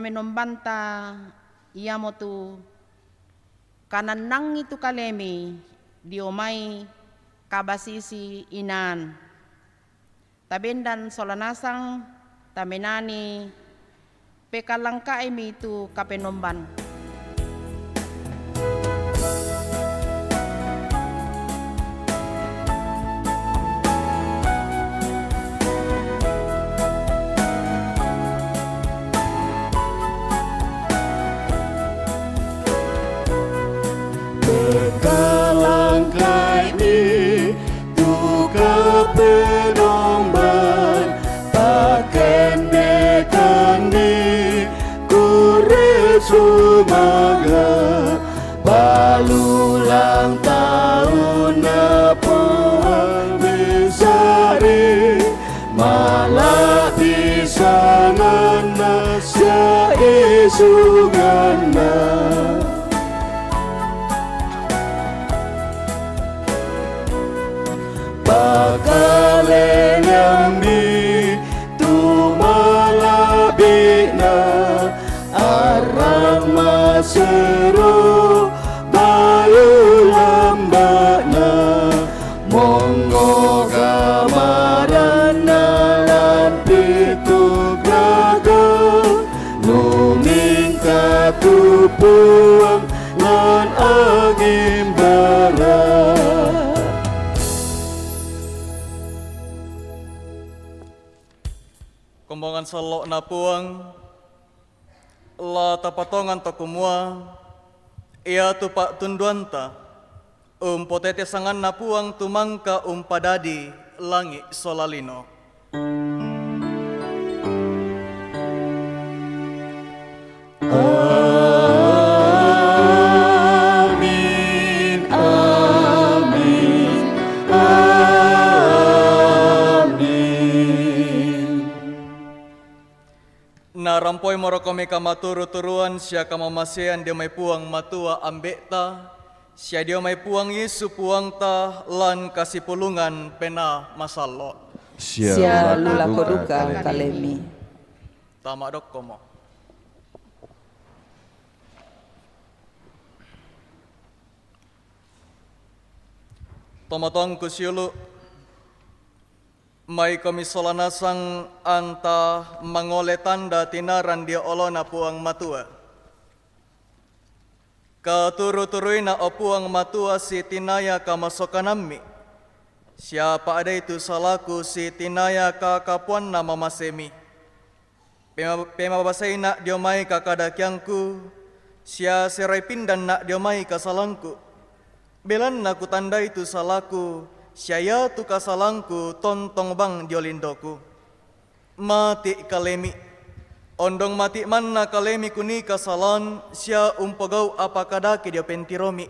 kami nombanta ia mo tu kananang itu kalemi diomay kabasisi inan. Tabendan solanasang tamenani pekalangka imi itu kapenomban. Sumaga balulang tahun na puang besari malah pisangan na siya isungan na pagkalengam di tumalabi na arang masero bayu lambat na mongo kamaran na lan pitu graga numing katupuang lan angin barat. Kombongan salok na puang la tapatongan to kumua ia tu pak tunduanta potete sangan na puang tumangka padadi langi solalino. Amin, amin, amin. Narampoy moro kami kamaturu-turuan siya kamamasean dia may puang matua ambekta siya dia may puang Yesu puang ta lan kasipulungan pena masalo. Siya lula koduka kalemi. Tama dok komo. Tomatong kusyulu may kami solanasang anta mangole tanda tinaran dia olona puang matua. Katuru-turui na opuang matua si tinaya kamasokanami. Siapa ada itu salaku si tinaya kakapuan na mamasemi. Pemabasay na diomay kakadakyangku. Siya seray pindan na diomay kasalangku. Belan na kutanda itu salaku. Siya tu kasalangku tontong bang diolindoku. Mati kalemi. Ondong mati manna kalemi kuni kasalan. Siya umpagaw apakadaki dia pentiromi.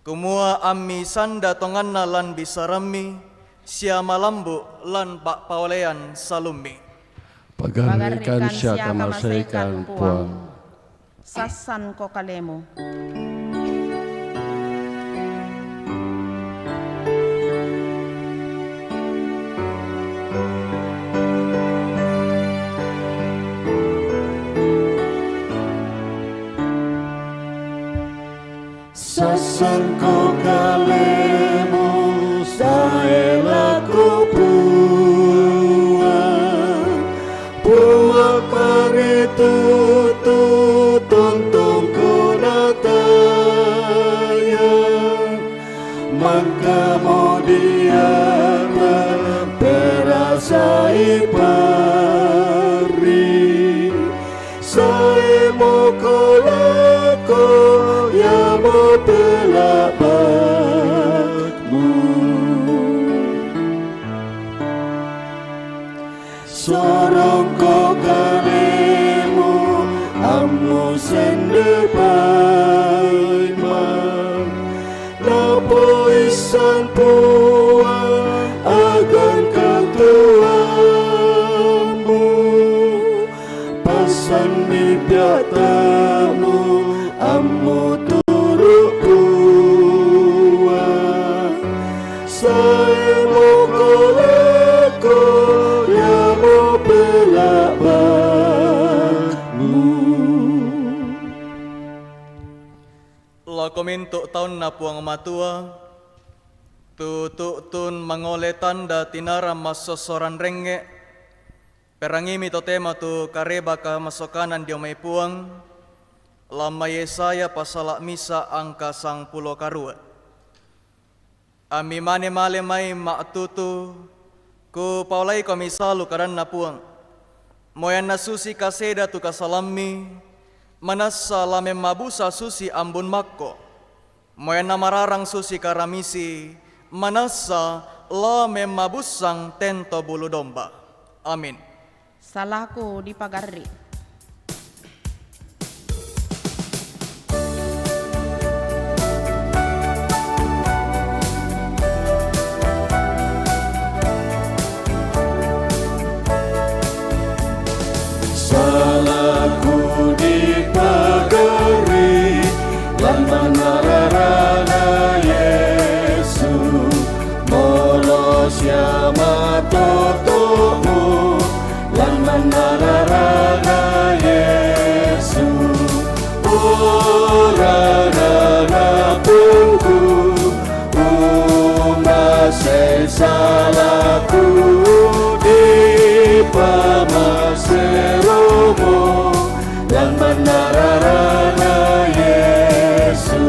Kumua ammi sanda tonganna lan bisarami. Siya malambu lan pak paulean salumi. Pagarikan siya kamasaikan puang. Sasan ko kalemo. Sasan ko kalemo sae laku puang puang paritu tu tontong ko natayang man kemudian perasai pari sae mo kolako ya mo pelabakmu sorong ko kalemu amu sendepai man lapo isan puang agan katuamu pasan nipiatamu amu turuk puang saya mau koleko ya mau pelabakmu. komintuk tahun na puang matua, tun mangole tanda tinara masosoran renge, perangimi to tema tu kareba ka masokanan dio may puang, lama Yesaya pasala misa angka 10 karua. Ami mane male may maatutu, ku paulay ko misalu karan na puang, moyan na susi kaseda tu kasalami, manasa lame mabusa susi ambun makko, moyan na mararang susi karamisi, manasa lame mabusang tento bulu domba. Amin. Salahku di pagari. Salahku dipagari lan manararana Yesu molos ya matotomu lan manararana Yesu orarana pungku umase salahku dipamaseromo dan menararana Yesu.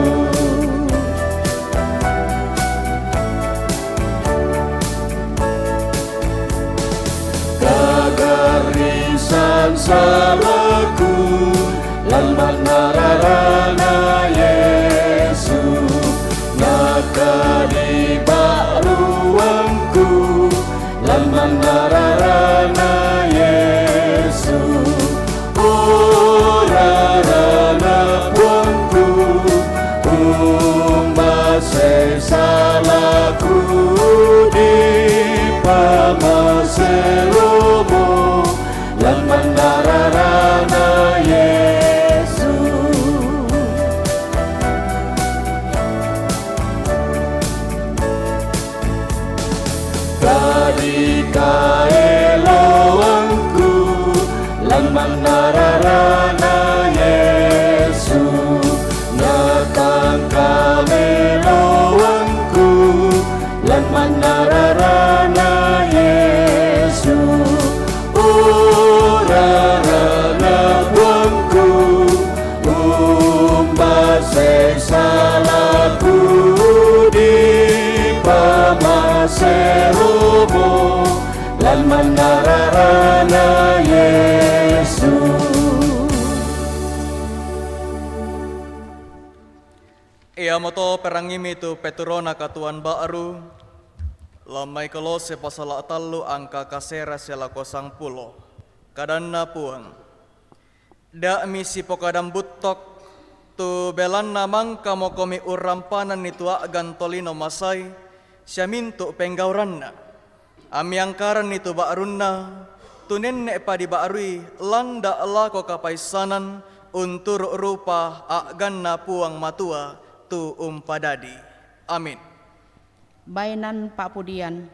Kagarisan salahku lan menararana Yesu, nakadi baruangku lan menararana Yesu, orarana puangku, umbase salahku dipamaseromo lan menararana Yesu. Kadi kaelawangku lan manararana Yesu, nakang kamelawangku lan manararana Yesu, orarana buangku umbase salahku dipamaseromo lan manararana Yesu. Ia moto perangimi tu Peturona katuan baru, lamai Kolose pasal 3 angka kasera sela 10. Kadanna puang. Da misi pokadam butok tu belanna mangka mokomi urampanan itu gantolino masai, syamintu penggauranna. Ami angkaran itu ba'runna, tu nenek padi ba'rui landa lako kapaisanan untur rupa ganna puang matua tu umpadadi. Amin. Bainan Pak Pudian.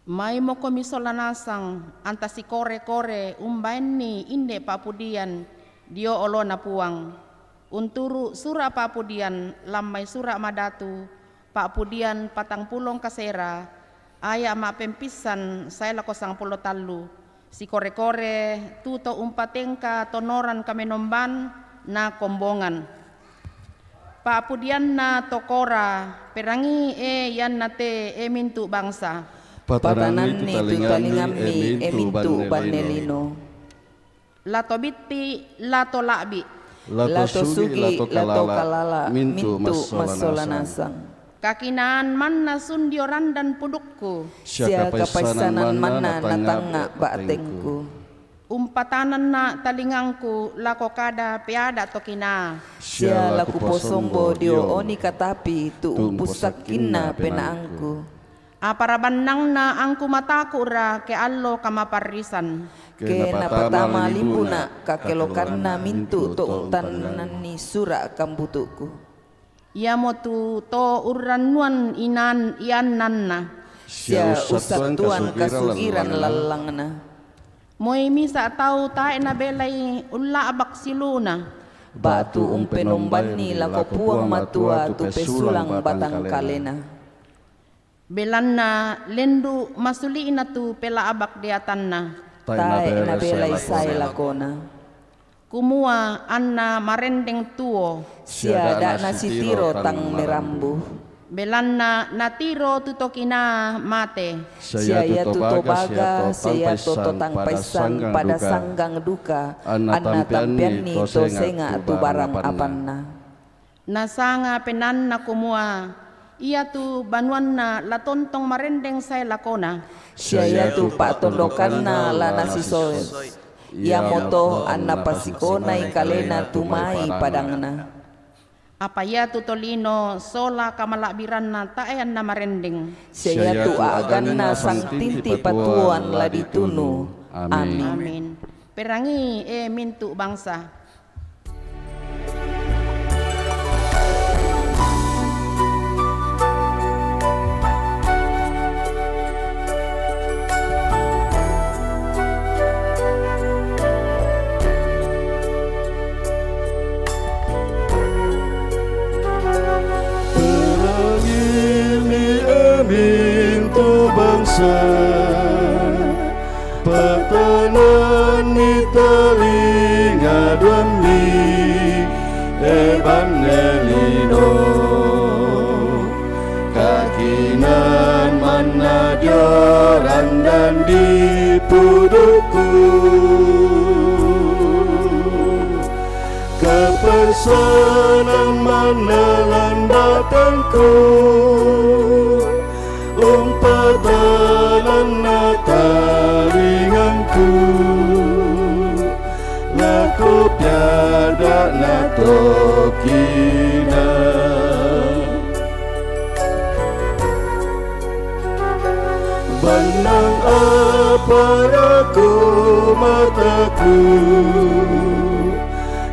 Mai mo komisolanasang antasi kore-kore umbaini inde Pak Pudian dio olona puang. Unturu sura Pak Pudian lamai sura madatu Pak Pudian 40 kasera aya ma pempisan saya lako 10 talu si kore-kore tuto umpatengka tonoran kamenomban na kombongan. Pak Pudian na tokora perangi yan nate mintu bangsa. Patanan ni tutalingami mintu banelino. Lato biti lato labi. Lato sugi lato kalala mintu masolanasang. Kakinaan man na sundioran dan pudukku. Sia kapaisanan mana natanga baatengku. Umpatanan na talingangku lako kada piada tokina. Sia laku posombo dio oni katapi tu umpusakinna penaangku. Aparabanang na angku mataku ra ke allo kamaparisan. Ke napatama limbuna kakelokan na mintu to tanan ni sura kambutuku. Ia motu to uranuan inan ianan na. Sia usap tuan kasugiran lalangna. Moy misa tau tae na belay ulla abak siluna. batu umpenombanni lako puang matua tu pesulang batang kalena. Belanna lendu masuli inatu pela abak diatanna. Tai na belai sai lakona. Kumua anna marendeng tuo. Siada nasi tiro tang merambu. Belanna natiro tutokina mate. Siaya tutobaga, siaya tototang paisang pada sanggang duka. Anna tampiani to senga tu barang apanna. Nasanga penanna kumua. Ia tu banuanna latontong marendeng say lakona. Siaya tu pak tondokanna la nasi soes. Ia moto anna pasikona ikalena tumai padangna. Apa ya tu tolino sola kamalakbiranna taean na marendeng. Siaya tu aganna sang tinti patuan la ditunu. Amin. Amin. Perangi mintu bangsa. Mintu bangsa Patanan ni telinga demi Evangelino Kakinan mana joran dan di puduku Kepersanan mana landatanku Umpatan taringanku Laku tiada natokina Benang apa raku mataku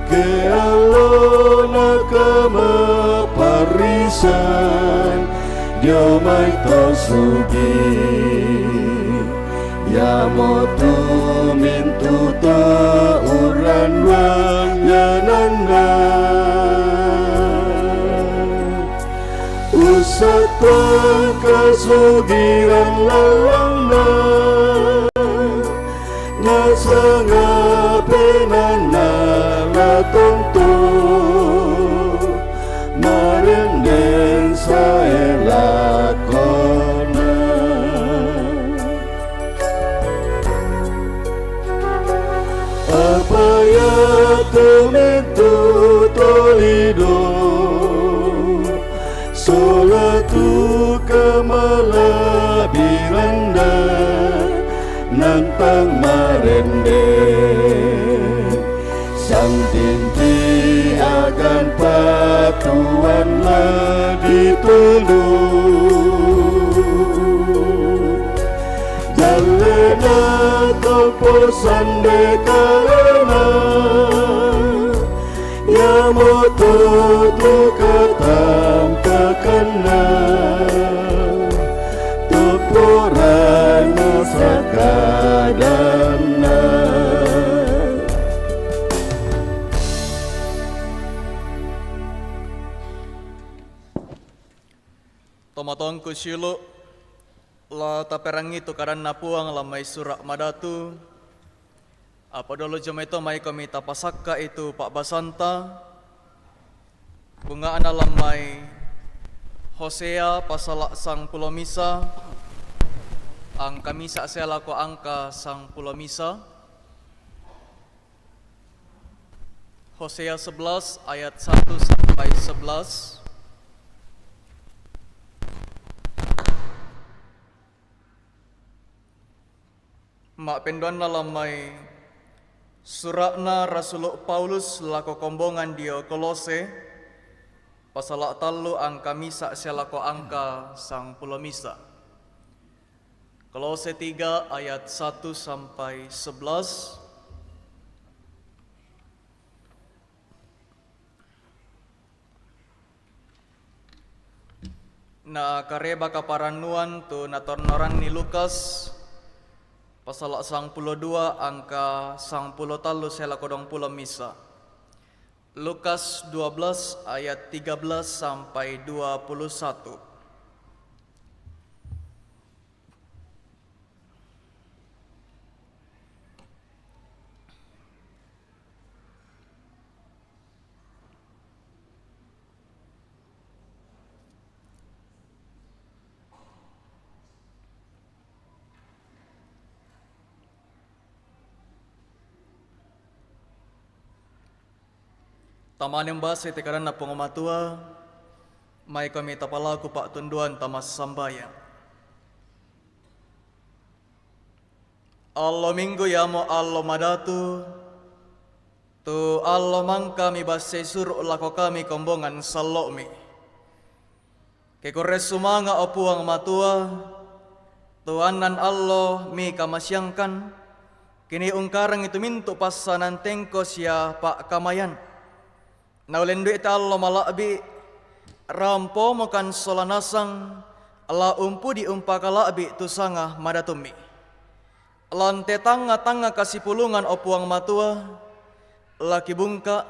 Ke alona kemaparisan Dio mai to sugi Ya motu mintu ta uran wang yananda Usatwa kasugiran lalangna Nasanga penana la tonto Marenden saya lakona Apa ya tementu tolido Solatu kamala biranda Nantang marende Sang tinti akan patuan lah ditunduk Jalena toposan dekalena Ya moto tu katam kakana Toporana sakadana Tomatong kusyilo la taperangi tu karan napuang la may surak madatu. Apa dolo jama itu may kami tapasaka itu Pak Basanta. Bunga analam may Hosea pasala sang pulomisa. Ang kamisa sela ko angka sang pulomisa. Hosea 11 ayat 1 sampai 11. Mak penduan lamai suratna Rasul Paulus lako kombongan dia Kolose pasal talu angka misa selako angka sang pulomisa. Kolose 3 ayat 1 sampai 11. Na kareba kaparanuan tu natornoran ni Lukas pasal sang 2 angka sang 10 talu sela kodong pulo misa. Lukas 12 ayat 13 sampai 21. Taman yang basi tekaran na pengomatua, may kami tapalaku pak tunduan tamas sambayan. Allah minggu yamo Allah madatu, tu Allah mangka mi basi sur lako kami kombongan salomi. Kekores sumanga opuang matua, tuanan Allah mi kamasyangkan, kini ungkarang itu mintu pasanan tengko siya pak kamayan. Naulen duit Allah malabi rampo makan solanasang Allah umpu di umpakalabi tu sangah madatumi. Lante tanga kasih pulungan opuang matua, laki bungka,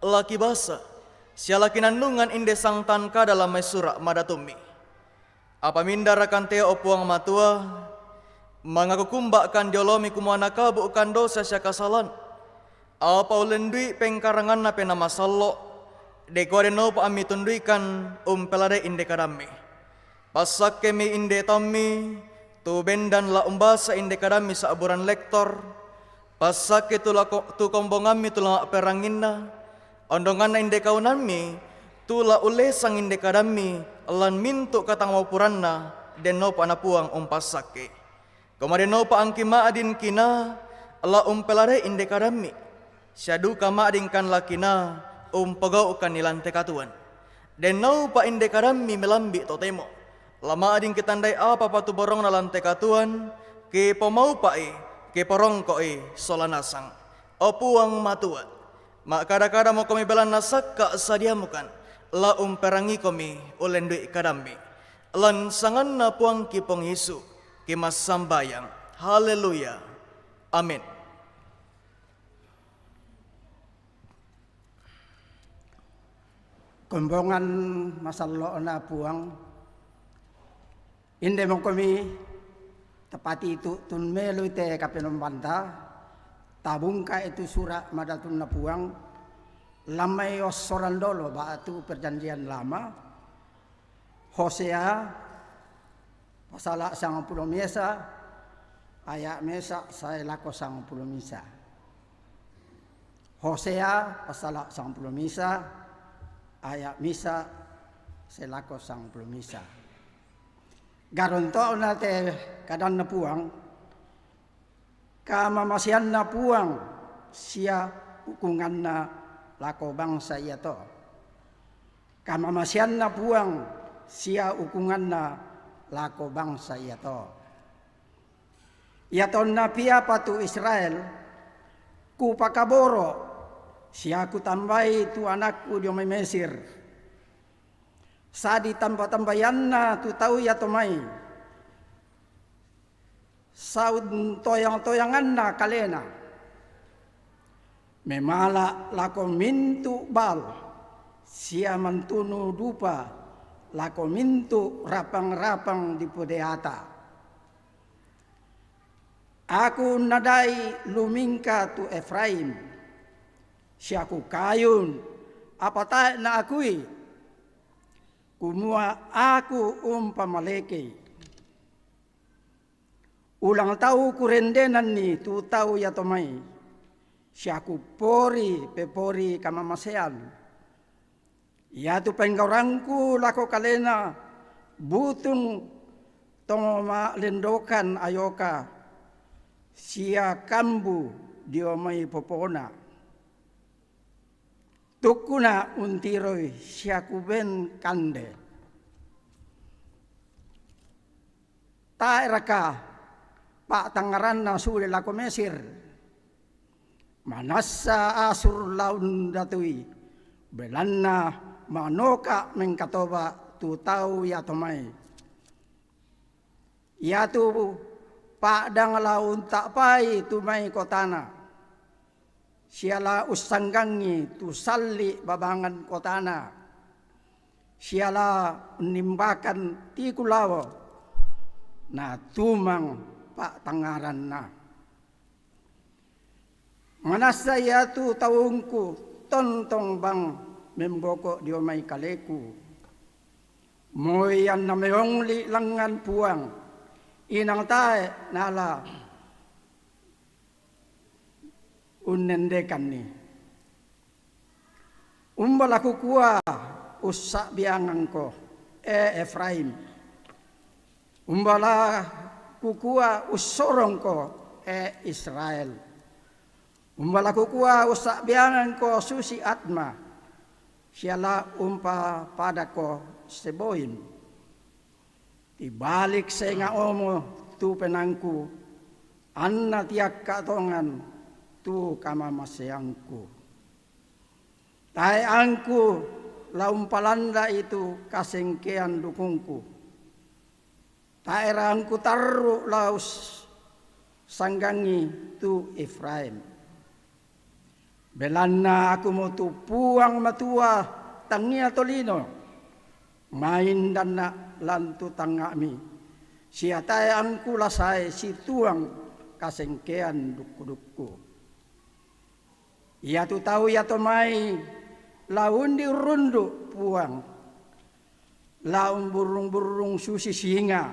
laki basa, sialaki nandungan inde sang tanka dalam mesura madatumi. Apa mindarakan teo opuang matua, mangaku kumbakkan diolomi kumuana kabu kan dosa sya kasalan. Apa ulendui pengkarangan na penama sallo, deko adeno pa ami tunduikan pelade inde kadami. Pasak kemi inde tammi, tu bendan la umbasa inde kadami sa aburan lektor. Pasak itu la tu kombongami tu la peranginna, ondongan inde kaunami, tu la ulesang inde kadami, lan mintu katang mapuranna, deno pa napuang pasake. Kemadeno pa angki maadin kina, la pelade inde kadami. Syadu kama adingkan lakina pagau kan nilante katuan. Den nau pa inde karami melambi totemo. Lama ading kitandai apa patu borong na lante katuan ke pomau pai ke porong koi solanasang. Opuang matuan. Mak kada-kada mo kami belan nasakka sadiamukan. La perangi kami ulendui kadami. Lan sangan na puang kipong Yesu kimas sambayang. Haleluya. Amin. Kombongan masallo na puang inde mong kami tepati itu tun melu te kapenombanta tabung ka itu surat madatun na puang lamai osoran dolo ba itu perjanjian lama Hosea pasal 90 mesa ayat mesa saya lako 90 misa. Hosea pasal 90 misa ayat misa selako sang misa. Garonto na te kadan na puang kamamasian na puang siya ukungan na lako bangsa iyato. Kamamasian na puang siya ukungan na lako bangsa iyato. Iyaton na pia patu Israel ku pakaboro siya ku tambay tu anakku di omay Mesir. Sadi tambah-tambayan na tu tau ya tomay. Saud toyang-toyangan na kalena. Memala lako mintu bal. Siya mantunu dupa lako mintu rapang-rapang di podeata. Aku nadai lumingka tu Efraim. Siaku kayun apa tak na akui kumua aku pamaleke ulang tahu kurendenan ni tu tahu ya tomai siaku pori pepori kamamasean ya tu penggorangku lako kalena butung tongoma lendokan ayoka sia kambu diomai popona. Tukuna untiroi siakuben kande. Taeraka pak tangaran na sule lako Mesir. Manasa asur laun datui. Belanna manoka mengkatoba tu tau ya tomai. Ya tu pak dang laun tak pai tu mai kotana. siala usanggangi tu salli babangan kotana, siala nimbakan ti kulawo na tumang pak tangaran na. Manasaya tu taungku tontong bang memboko dio may kaleku. Moyan na mayongli langan puang inang tae nala unendekan ni. Umbala kukua usak biangan ko Efraim. Umbala kukua usorong ko Israel. Umbala kukua usak biangan ko susi Atma. Siala umpa pada ko seboin. Ibalik sa nga omo tu penangku. Anna tiyak katongan tu kamamasayangku. Tai angku laumpalanda itu kasengkean dukungku. Tai rangku taru laus sanggangi tu Efraim. Belanna aku mo tu puang matua tangia tolino. Main dan na lantu tangami. Siya tay angku lasay si tuang kasengkean dukku-dukku. Ia tu tahu ya to mai laun di rundu puang. Laun burung-burung susi singa.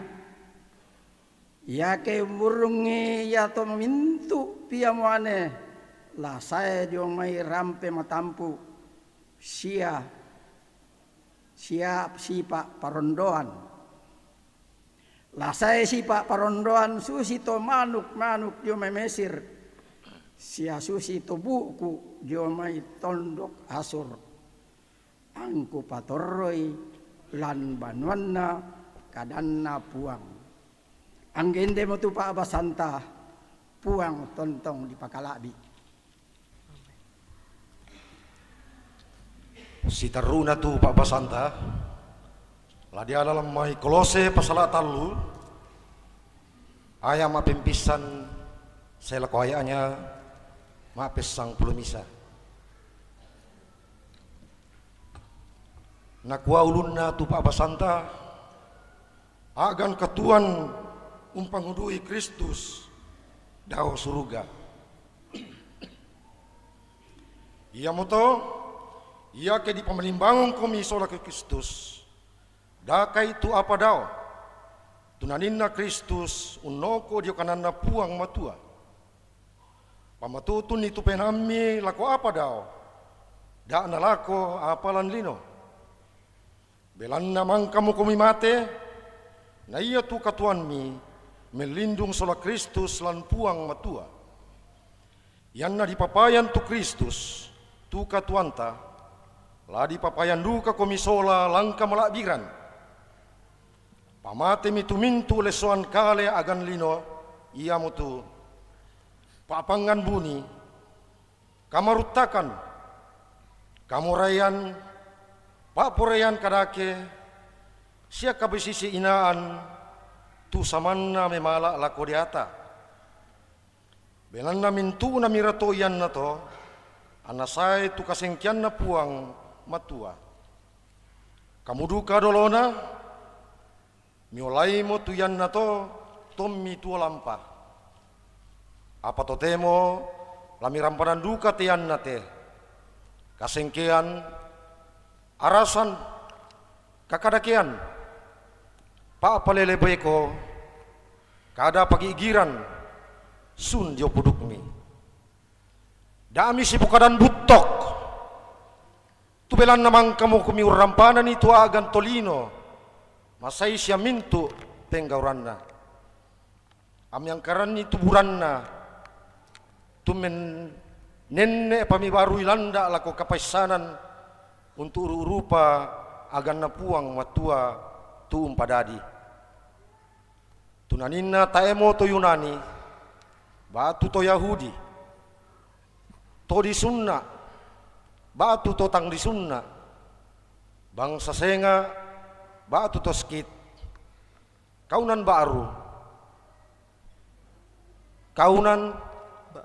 Ia ke burungi ya to mintu piamuane. Lasay dio mai rampe matampu. Siap sipak parondoan. Lasay sipak parondoan susi to manuk dio may mesir. Sia susi to buku dio may tondok asur. Angku patoroy lan banuanna kadanna puang. Ang gende mo tu pa abasanta puang tontong di pakalabi. Si taruna tu Pak Basanta lah dia dalam mai Kolose pasal talu ayam mapimpisan saya lakoyanya mapesang pulumisa nakua ulunna tu Pak Basanta agan ketuan umpangudui Kristus dao suruga ia moto ia ke di pemenimbang komi sola ke Kristus. Daka itu apa dao? Tunaninna Kristus unoko dio kananna puang matua. Pamatutun itu penami lako apa dao? Da na lako apalan lino. Belanna mangkamu komi mate. Na iya tu katuan mi melindung sola Kristus lan puang matua. Yanna dipapayan tu Kristus tu katuanta. Ladi papayan duka komisola langka malabiran. Pamate mitu mintu lesoan kale agan lino ia mutu. Papangan buni kamarutakan kamurayan paporayan kadake sia kabisisi inaan tu samanna memala lako diata. Belanna mintu na miratoyan na to anasay tu kasengkian na puang matua. Kamu duka dolona miolai mo tuyan na to tommi tua lampa. Apa to temo lamirampanan duka tiyan na te. Kasengkean arasan kakadakian pa palelebeko kada pagigiran sun dio pudukmi. Dami si bukadan butok. Tubelan namang kamu kumiurampanan itu agan tolino. Masai siya mintu penggauranna. Amyang karan itu buranna. Tumen nenne pamibaru ilanda lako kapaisanan untuk rupa agan na puang matua tuum padadi. Tunaninna taemo to Yunani. Batu to Yahudi. To di sunna. Batu totang di sunna, bangsa senga, batu to skit, kaunan baru, kaunan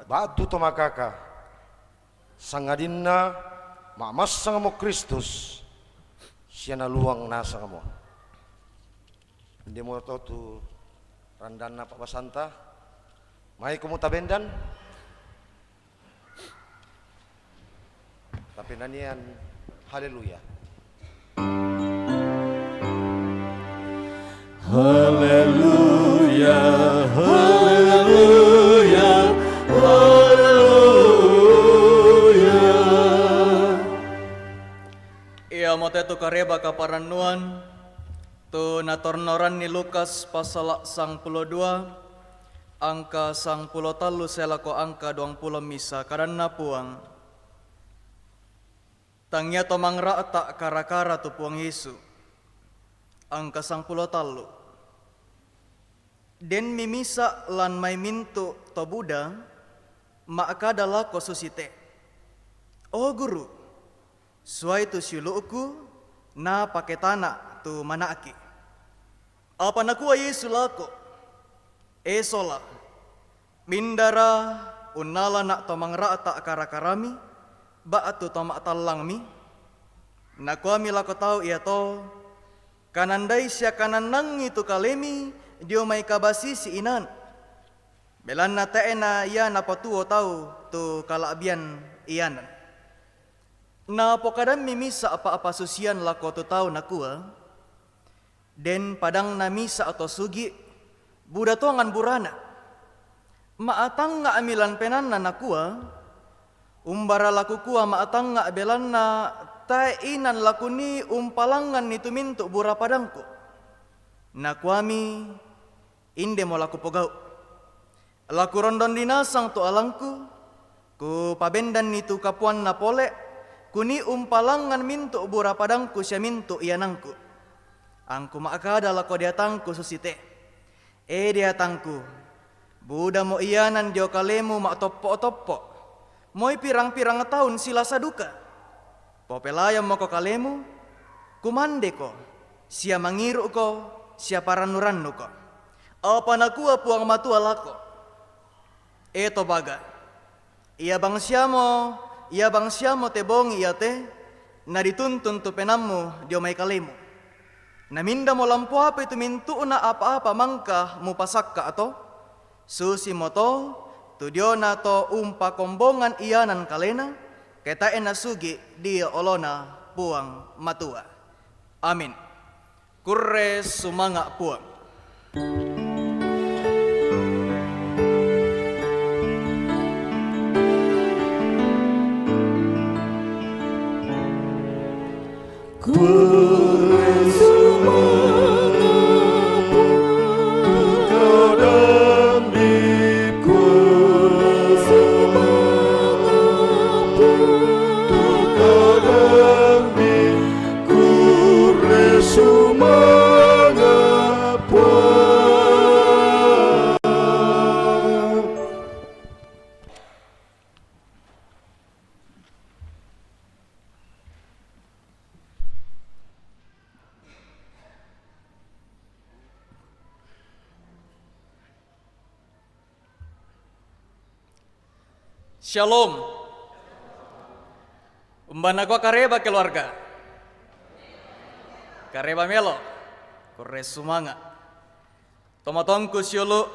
batu to makaka, sangadinna mamasang mo Kristus siya na luang nasa mo. Hindi mo to tu randan na papasanta. May kumutabendan. Tapi nanian haleluya. Haleluya, haleluya, haleluya. Ia motetu kareba kaparanuan tu natornoran ni Lukas pasal 22 angka 10 talu selako angka 20 misa karena puang tangnya to mangra tak kara-kara tu puang Yesu angka 10 talu den mimisa lan may mintu to Buddha maakadala ko susite. Oh guru, suai tu siuluku na paketana tu manaki. Apa nakuha Yesu lako? Esola, mindara unala nak tomang rata karakarami, ba atu tomak talang mi. Nakuha mi lako tau iya to, kanandai siya kananang itu kalemi, dio may kabasi si inan. Belan na teena iya napatuo tau tu kalabian iyanan. Na pokadan mimisa apa-apa susian lako tu tau nakuha, den padang namisa atau sugi, Buddha tongan burana. Maatang nga amilan penan na nakuha, umbara laku kuha maatang nga belan na tainan laku ni umpalangan ni tumintu bura padangku. Nakuami, inde mo laku pogau. Laku rondon dinasang tu alangku, ku pabendan ni tu kapuan na pole, kuni umpalangan mintu bura padangku siya mintu iyanangku. Angku maakada lako diatangku susite. Diatangku, Buddha mo iyanan dio kalemu mak topo-topo. Moy pirang-pirang tahun sila saduka. Popelaya mo ko kalemu, kumande ko, siya mangiru ko, siya paranurannu ko. Apa nakuha puang matua lako. Eto baga, iya bang siyamo tebong iya te, na dituntun tu penammu dio may kalemu. Naminda mo lampu apa itu mintu na apa-apa mangkah mo pasakka ato, susi mo to, tudio na to umpa kombongan iyanan kalena, ketain na sugi dia olona puang matua. Amin. Kurre sumanga puang. Shalom. Umbana ko kareba keluarga. Kareba melo. Kurre sumanga. Tomatongku siulu.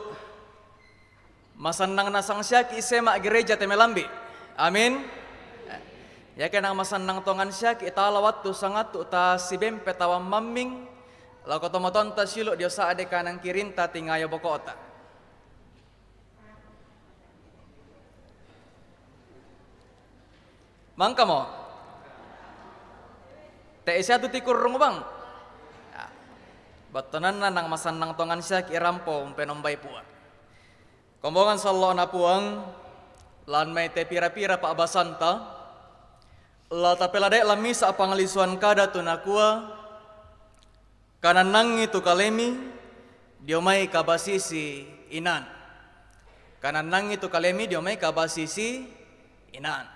Masannang nasang syaki isema gereja temelambi. Amin. Ya kenang masannang tongan syaki itala wattu sangatu ta sibempe tawam mamming. Lako tomaton ta siulu dio saade kanang kirinta tingaya bokota. Mangka mo, te isya tu tikur rungu bang, batonan na nang masannang tongan siya kirampo penombay puang. Kombongan sallo na puang, lan may te pira-pira pa abasanta, la tapelade lami sa pangalisuan kada tu nakua, kananang itu kalemi, dio may kabasisi inan. Kananang itu kalemi dio may kabasisi inan.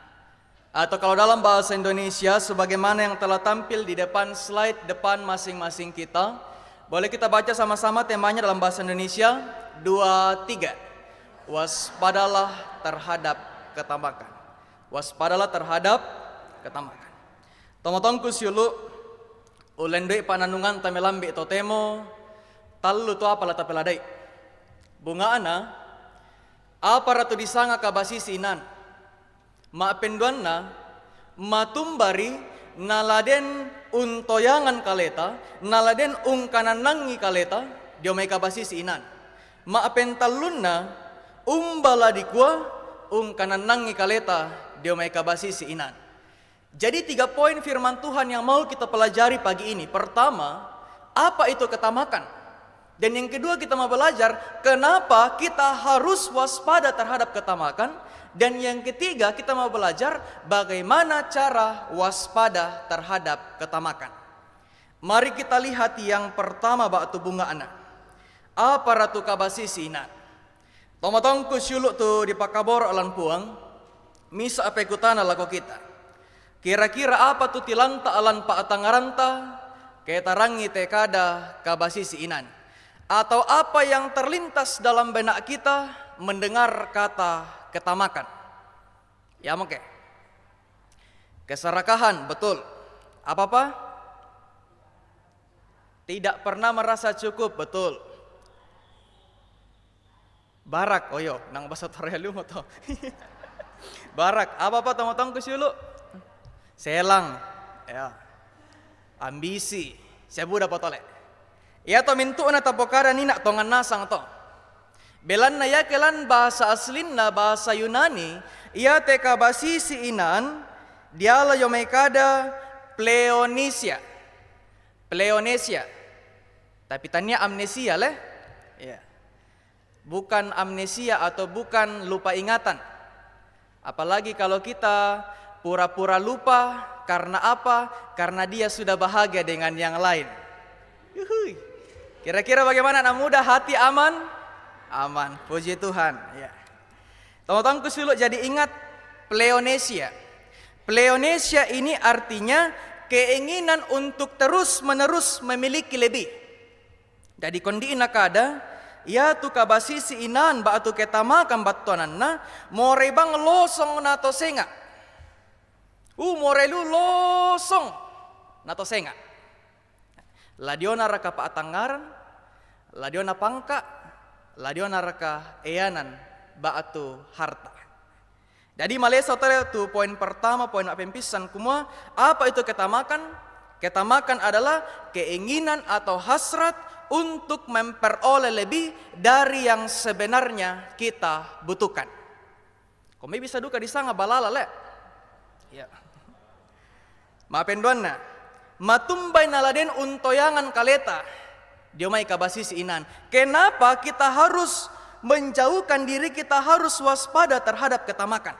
Atau kalau dalam bahasa Indonesia sebagaimana yang telah tampil di depan slide depan masing-masing kita, boleh kita baca sama-sama temanya dalam bahasa Indonesia 2, 3. Waspadalah terhadap ketamakan. waspadalah terhadap ketamakan. Tomotongku siulu ulendoi pananungan tamelambi totemo tallu tu apa lata peladai. Bunga ana apa ratu disanga kabasisi inan. Ma penduanna matumbari naladen untoyangan kaleta, naladen ungkananangi kaleta, dia may kabasisi inan. Ma pentallunna umbala dikwa ungkananangi kaleta, dia may kabasisi inan. Jadi 3 poin firman Tuhan yang mau kita pelajari pagi ini. Pertama, apa itu ketamakan? Dan yang kedua kita mau belajar kenapa kita harus waspada terhadap ketamakan. Dan yang ketiga kita mau belajar bagaimana cara waspada terhadap ketamakan. Mari kita lihat yang pertama batu bunga anak. Apa ratu kabasisi inan? Tomatongku syuluk tu di pakabor alan puang. Misa apa kutana lako kita. Kira-kira apa tu tilanta alan paatangaranta ketarangi tekada kabasisi inan. Atau apa yang terlintas dalam benak kita mendengar kata ketamakan. Ya oke. Keserakahan, betul. Apa-apa? Tidak pernah merasa cukup, betul. Barak, oh yo, nang bahasa Torelu mo to. Barak, apa-apa tong-tong kusyulu? Selang, ya. Ambisi, siabu dapat oleh. Ya to mintu na tapokara nina tongan nasang to. Belan na yakelan bahasa aslin na bahasa Yunani, ia te kabasisi inan, diala yomekada pleonesia. Pleonesia. Tapi tanya amnesia leh. Ya. Bukan amnesia atau bukan lupa ingatan. Apalagi kalau kita pura-pura lupa karena apa? Karena dia sudah bahagia dengan yang lain. Yuhui. Kira-kira bagaimana anak muda? Hati aman? Aman. Puji Tuhan. Ya. Teman-temanku sulut jadi ingat pleonesia. Pleonesia ini artinya keinginan untuk terus-menerus memiliki lebih. Jadi kondi inakada ya tu kabasisi inan ba atu ketamakan battonanna morebang losong nato senga. Morelu losong nato senga. Ladiona raka paatangaran, ladiona pangka, ladiona raka eyanan ba atu harta. Jadi malesa tu poin pertama, poin apempisan kumua, apa itu ketamakan? Ketamakan adalah keinginan atau hasrat untuk memperoleh lebih dari yang sebenarnya kita butuhkan. Kami bisa duka disanga balala le. Ya. Mapenduanna, matumbay naladen untoyangan kaleta. Diomay kabasis inan. Kenapa kita harus menjauhkan diri, kita harus waspada terhadap ketamakan?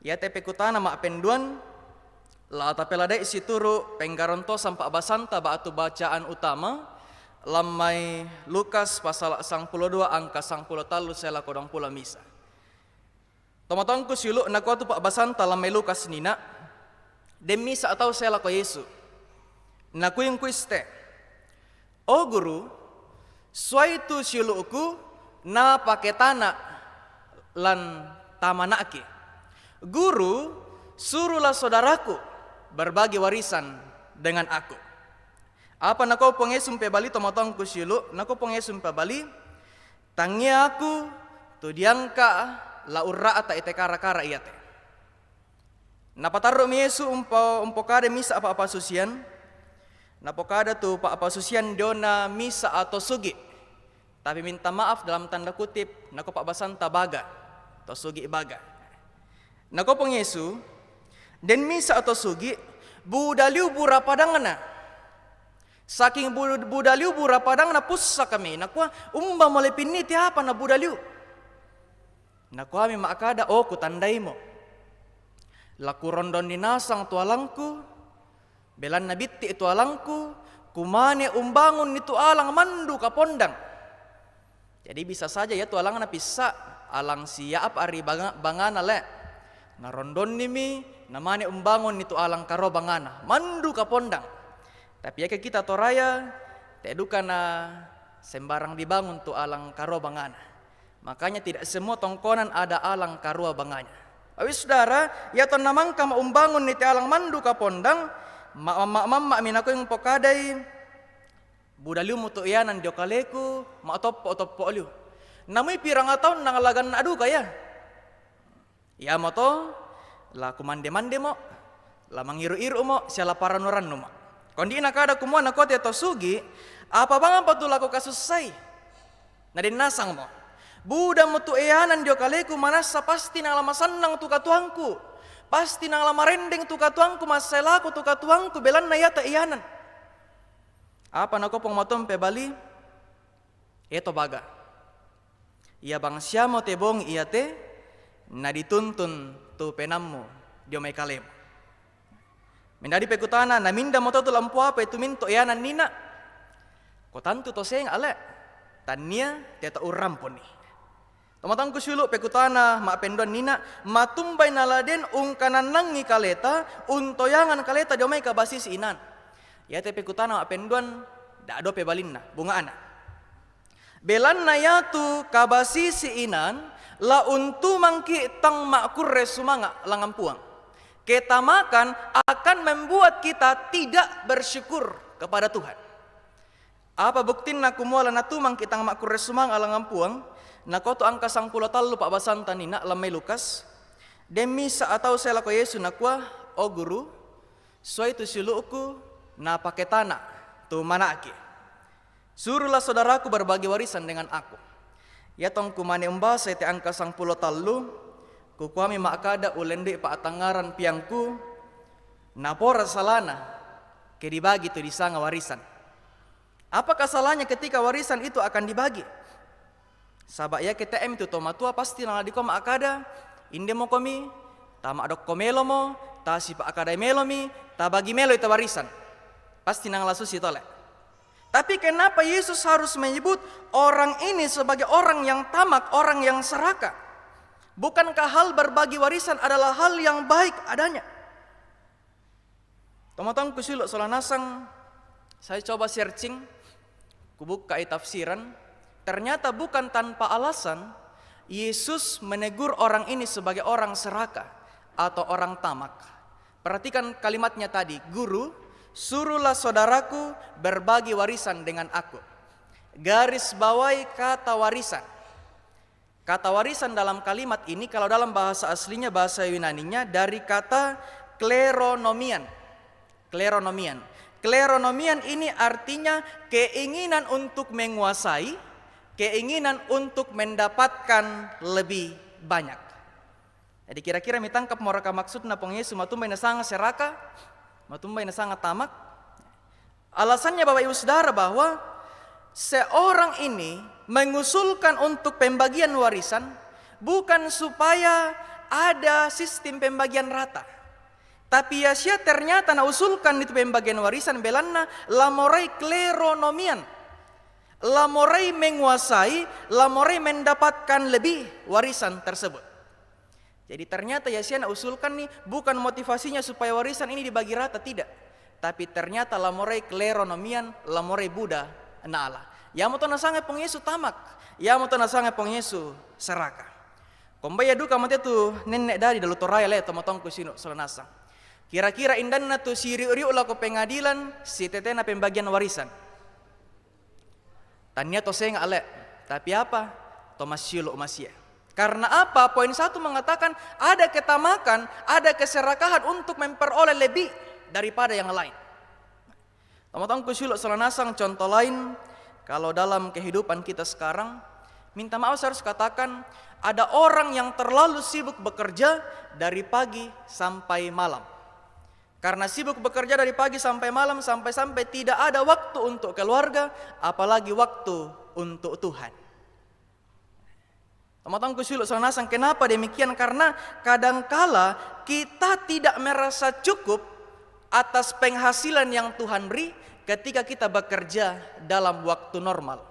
Ya tepe kutana mapenduan la tapelada isi turu penggaronto sampai basanta ba atu bacaan utama. Lamai Lukas pasal 22 angka 10 sela kodong pula misa. Tomatongku silu nakuatu pak basanta lamai Lukas nina demisa atau sela ko Yesu. Naku yung kuiste. O guru, suaitu siluku na paketana lan tamanaki. Guru, suruhlah saudaraku berbagi warisan dengan aku. Apa nako pengesum pebali tomotong kusilu, nako pengesum pebali, tangnya aku tu diangka la urra ata itekara-kara iate. Napataru miesu umpo kade misa apa susian, napokada tu apa susian dona misa atau sugi. Tapi minta maaf dalam tanda kutip, nako pak basanta baga, atau sugi baga. Nako pengesu, den misa atau sugi, budaliu bura padangana. Saking budaliu bura padang na pusa kami. Nakwa umba malepini ti apa na budaliu. Nakwa mi makada oh kutandai mo. Laku rondon ninasang tualangku. Belan nabitti itu alangku. Kumane umbangun itu alang mandu kapondang. Jadi bisa saja ya tualang na pisa. Alang siap ari bangana le. Na rondon nimi. Namane umbangun itu alang karo bangana. Mandu kapondang. Tapi ya kita toraya, teduka na sembarang dibangun tu alang karo bangana. Makanya tidak semua tongkonan ada alang karo banganya. Awis saudara, ya ton namang ka maumbangon ni tialang mandu ka pondang, mamma minako yung pokaday, budaliw mo to iyanan dio kaleku, maotoppo liu. Namoy pirang ataon nangalagan na adu kaya. Ya mo to, la kumande-mande mo, la mangiru-iru mo, siya la paranuran mo. Kundi nakada kumuha na kote to sugi, apa bang ang patulako kasusay? Na dinasang mo. Buda mo tu eyanan dio kaleku manasa pasti nang lamasan nang tu katuangku. Pasti nang lamarendeng tu katuangku maselaku tu katuangku belan na yata eyanan. Apa nako pong matompe bali? Eto baga. Ia bang siamo te bong iya te na dituntun tu penammu dio may kalem. Mendadi pekutana na minda mo to lampu apa itu minto eyanan nina. Kotantu to seng ale. Tania teta uramponi. Tomatang kusulu pekutana ma penduan nina matumbay naladen ungkanan nangi kaleta untoyangan kaleta diomay kabasis inan. Ya te pekutana ma penduan da do pe balinna bunga ana. Belan na yatu kabasis inan la untu mangki tang makurre sumanga langampuang. Ketamakan akan membuat kita tidak bersyukur kepada Tuhan. Apa buktin na kumuala na tumang kitang makurre sumanga langampuang? Nakoto angka 10 talu pak basanta nina lamay Lukas. Demi sa ataw sela ko Yesu nakwa o guru. Suai tu siluku na paketana tu manaki. Suruhlah saudaraku berbagi warisan dengan aku. Ya tong kumane umbasa ite angka 10 talu. Kukuami makada ulende pa atangaran piangku. Napora salana ke dibagi tu disanga warisan. Apa kesalahannya ketika warisan itu akan dibagi? Sabak ya kita itu tomatua pasti nang di koma akada inde mo komi tama adok komelo mo ta si pa akada melomi ta bagi melo itu warisan pasti nang lasus itu le. Tapi kenapa Yesus harus menyebut orang ini sebagai orang yang tamak, orang yang serakah? Bukankah hal berbagi warisan adalah hal yang baik adanya? Tomatang kusilok solanasang saya coba searching kubuka tafsiran. Ternyata bukan tanpa alasan Yesus menegur orang ini sebagai orang serakah atau orang tamak. Perhatikan kalimatnya tadi, guru, suruhlah saudaraku berbagi warisan dengan aku. Garis bawahi kata warisan. Kata warisan dalam kalimat ini kalau dalam bahasa aslinya, bahasa Yunaninya dari kata kleronomian. Kleronomian ini artinya keinginan untuk menguasai, keinginan untuk mendapatkan lebih banyak. Jadi kira-kira mitangkap moraka maksudna pong Yesus matumbay na sangat seraka, matumbay na sangat tamak. Alasannya Bapak Ibu Saudara bahwa seorang ini mengusulkan untuk pembagian warisan bukan supaya ada sistem pembagian rata. Tapi ya sia ternyata na usulkan itu pembagian warisan belanna lamorai kleronomian. Lamorai menguasai, lamorai mendapatkan lebih warisan tersebut. Jadi ternyata Yesus usulkan nih bukan motivasinya supaya warisan ini dibagi rata, tidak. Tapi ternyata lamorai kleronomian, lamorai Buddha naala. Ya mo to nasange pong Yesu tamak, ya mo to nasange pong Yesu seraka. Kombaya duka mate tu nenek dari dalu toraya le to motong kusino solanasa. Kira-kira indan na tu siri-riu la ko pengadilan si tetena pembagian warisan. Tanya to saya ale, tapi apa? Thomas Syilo Masya. Karena apa? Poin 1 mengatakan ada ketamakan, ada keserakahan untuk memperoleh lebih daripada yang lain. Teman-teman kusyilo selanasang contoh lain, kalau dalam kehidupan kita sekarang, minta maaf saya harus katakan, ada orang yang terlalu sibuk bekerja dari pagi sampai malam. Karena sibuk bekerja dari pagi sampai malam sampai tidak ada waktu untuk keluarga, apalagi waktu untuk Tuhan. Teman-teman kusyilo selanasang, kenapa demikian? Karena kadangkala kita tidak merasa cukup atas penghasilan yang Tuhan beri ketika kita bekerja dalam waktu normal.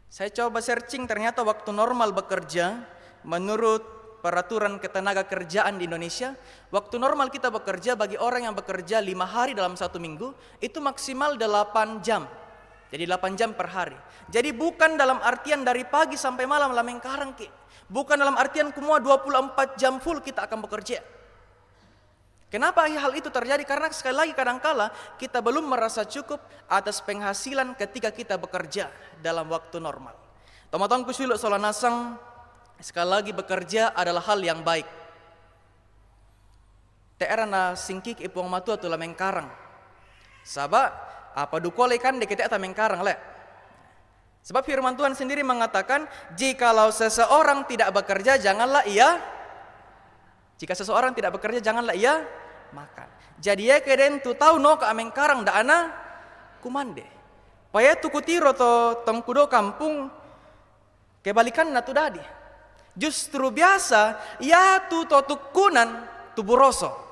Saya coba searching, ternyata waktu normal bekerja menurut peraturan ketenaga kerjaan di Indonesia, waktu normal kita bekerja bagi orang yang bekerja 5 hari dalam 1 minggu itu maksimal 8 jam. Jadi 8 jam per hari. Jadi bukan dalam artian dari pagi sampai malam lameng karang ki. Bukan dalam artian semua 24 jam full kita akan bekerja. Kenapa hal itu terjadi? Karena sekali lagi kadangkala kita belum merasa cukup atas penghasilan ketika kita bekerja dalam waktu normal. Teman-teman kusuluk solanasang, sekali lagi bekerja adalah hal yang baik. Teera na singkik ipuang matua tula mengkarang. Sabab apa dukole kan dekete ata mengkarang le. Sebab firman Tuhan sendiri mengatakan, jikalau seseorang tidak bekerja janganlah ia makan. Jadi ya keden tu tahu no ka mengkarang da ana kumande. Paya tu kutiro to tongkudo kampung kebalikan na tu dadi. Justru biasa ya tu to tukunan tu buroso.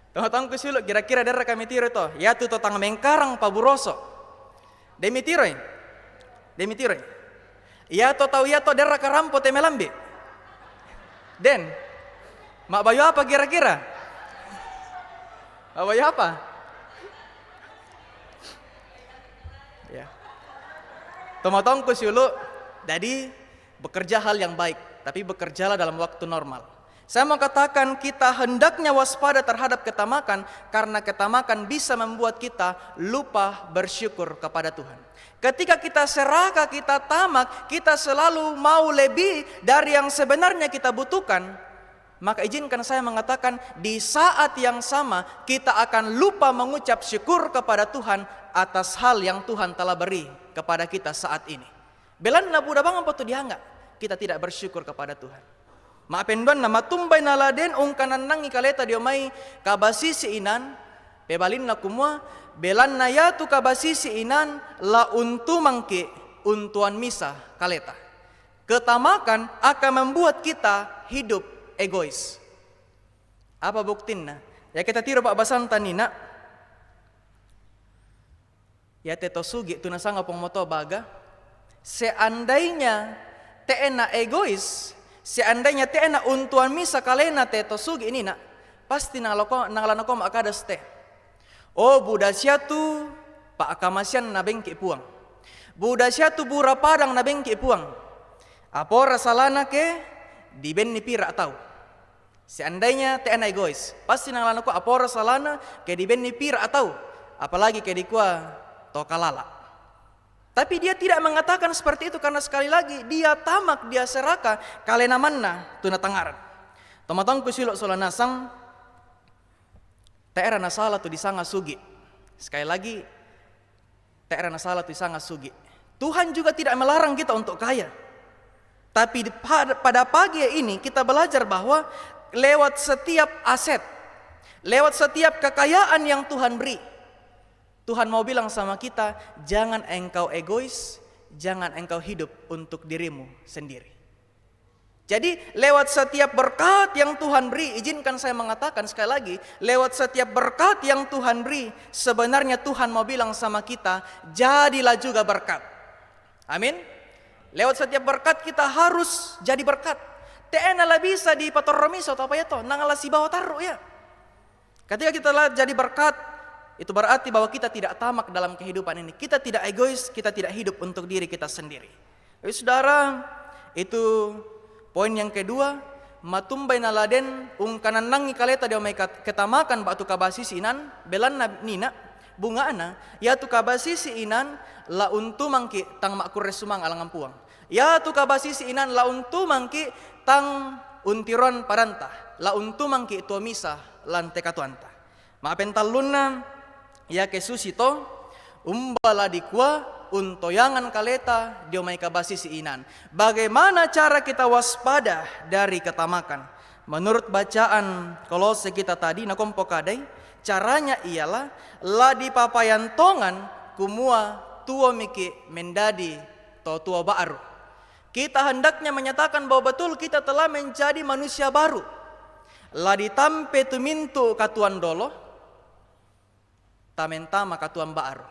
Tahu kusuluk kira-kira dera kami tiro to, ya tu to tang mengkarang pa buroso. Demitiroy. Ya to tahu ya to dera karampo temelambe. Den, mak bayu apa kira-kira? Mak bayu apa? Ya. Tomotong kusuluk, jadi bekerja hal yang baik, tapi bekerjalah dalam waktu normal. Saya mau katakan kita hendaknya waspada terhadap ketamakan, karena ketamakan bisa membuat kita lupa bersyukur kepada Tuhan. Ketika kita serakah, kita tamak, kita selalu mau lebih dari yang sebenarnya kita butuhkan, maka izinkan saya mengatakan di saat yang sama kita akan lupa mengucap syukur kepada Tuhan atas hal yang Tuhan telah beri kepada kita saat ini. Belan na buda bang apa tu dianggap kita tidak bersyukur kepada Tuhan. Maapenduan na matumbay na laden ungkanan nang ikaleta diomay kabasisi inan pebalin na kumua belan na yatu kabasisi inan la untu mangke untuan misa kaleta. Ketamakan akan membuat kita hidup egois. Apa buktinna? Ya kita tiro pak basan tanina. Ya teto sugi tunasanga pong moto baga. Seandainya teena egois, seandainya teena untuan misa kalena teto sugi ini nak, pasti nangalana ko makadas te. Oh budasya tu pak akamasyan na bengki puang. Budasya tu bura padang na bengki puang. Apora salana ke di ben ni pira atau. Seandainya teena egois, pasti nangalana ko apora salana ke di ben ni pira atau. Apalagi ke di kuah tokalala. Tapi dia tidak mengatakan seperti itu karena sekali lagi dia tamak, dia serakah kalena manna tuna tangaran. Tomatong kusilok solanasang teera nasala tu disanga sugi. Sekali lagi teera nasala tu disanga sugi. Tuhan juga tidak melarang kita untuk kaya. Tapi pada pagi ini kita belajar bahwa lewat setiap aset, lewat setiap kekayaan yang Tuhan beri, Tuhan mau bilang sama kita, jangan engkau egois, jangan engkau hidup untuk dirimu sendiri. Jadi lewat setiap berkat yang Tuhan beri, izinkan saya mengatakan sekali lagi, lewat setiap berkat yang Tuhan beri, sebenarnya Tuhan mau bilang sama kita, jadilah juga berkat. Amin. Lewat setiap berkat kita harus jadi berkat. Teena lah bisa di patoromiso atau apa ya toh, nangala si bawa taruh ya. Ketika kita lah jadi berkat, itu berarti bahwa kita tidak tamak dalam kehidupan ini. Kita tidak egois, kita tidak hidup untuk diri kita sendiri. Jadi saudara, itu poin yang kedua, matumbay na laden ungkanan nangi kaleta dia may ketamakan batu kabasisi inan belan na nina bunga ana yatu kabasisi inan la untu mangki tang makur resumang alangan puang. Yatu kabasisi inan la untu mangki tang untiron paranta la untu mangki tua misa lante katuanta. Maapentalunna ya kesusito umbala dikwa untoyangan kaleta diomay kabasisi inan. Bagaimana cara kita waspada dari ketamakan? Menurut bacaan Kolose kita tadi nakompokadai, caranya ialah la dipapayantongan kumua tuo miki mendadi to tuo baru. Kita hendaknya menyatakan bahwa betul kita telah menjadi manusia baru. La ditampe tumintu katuan dolo tamentama katuan baru.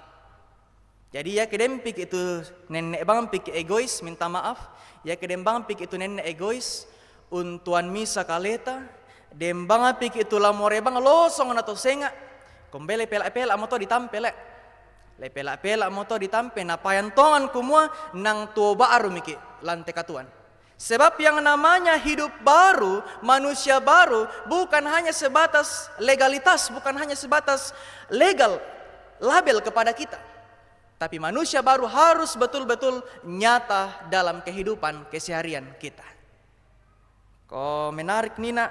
Jadi ya kedempik itu nenek bang pik egois minta maaf. Ya kedembang pik itu nenek egois untuan misa kaleta. Dembang pik itu lamore bang losong atau senga. Kombele pel amo to ditampele. Le pelak-pelak moto ditampe na payantongan kumua nang tuo baru miki lante katuan. Sebab yang namanya hidup baru, manusia baru bukan hanya sebatas legalitas, bukan hanya sebatas legal label kepada kita. Tapi manusia baru harus betul-betul nyata dalam kehidupan keseharian kita. Kok menarik Nina,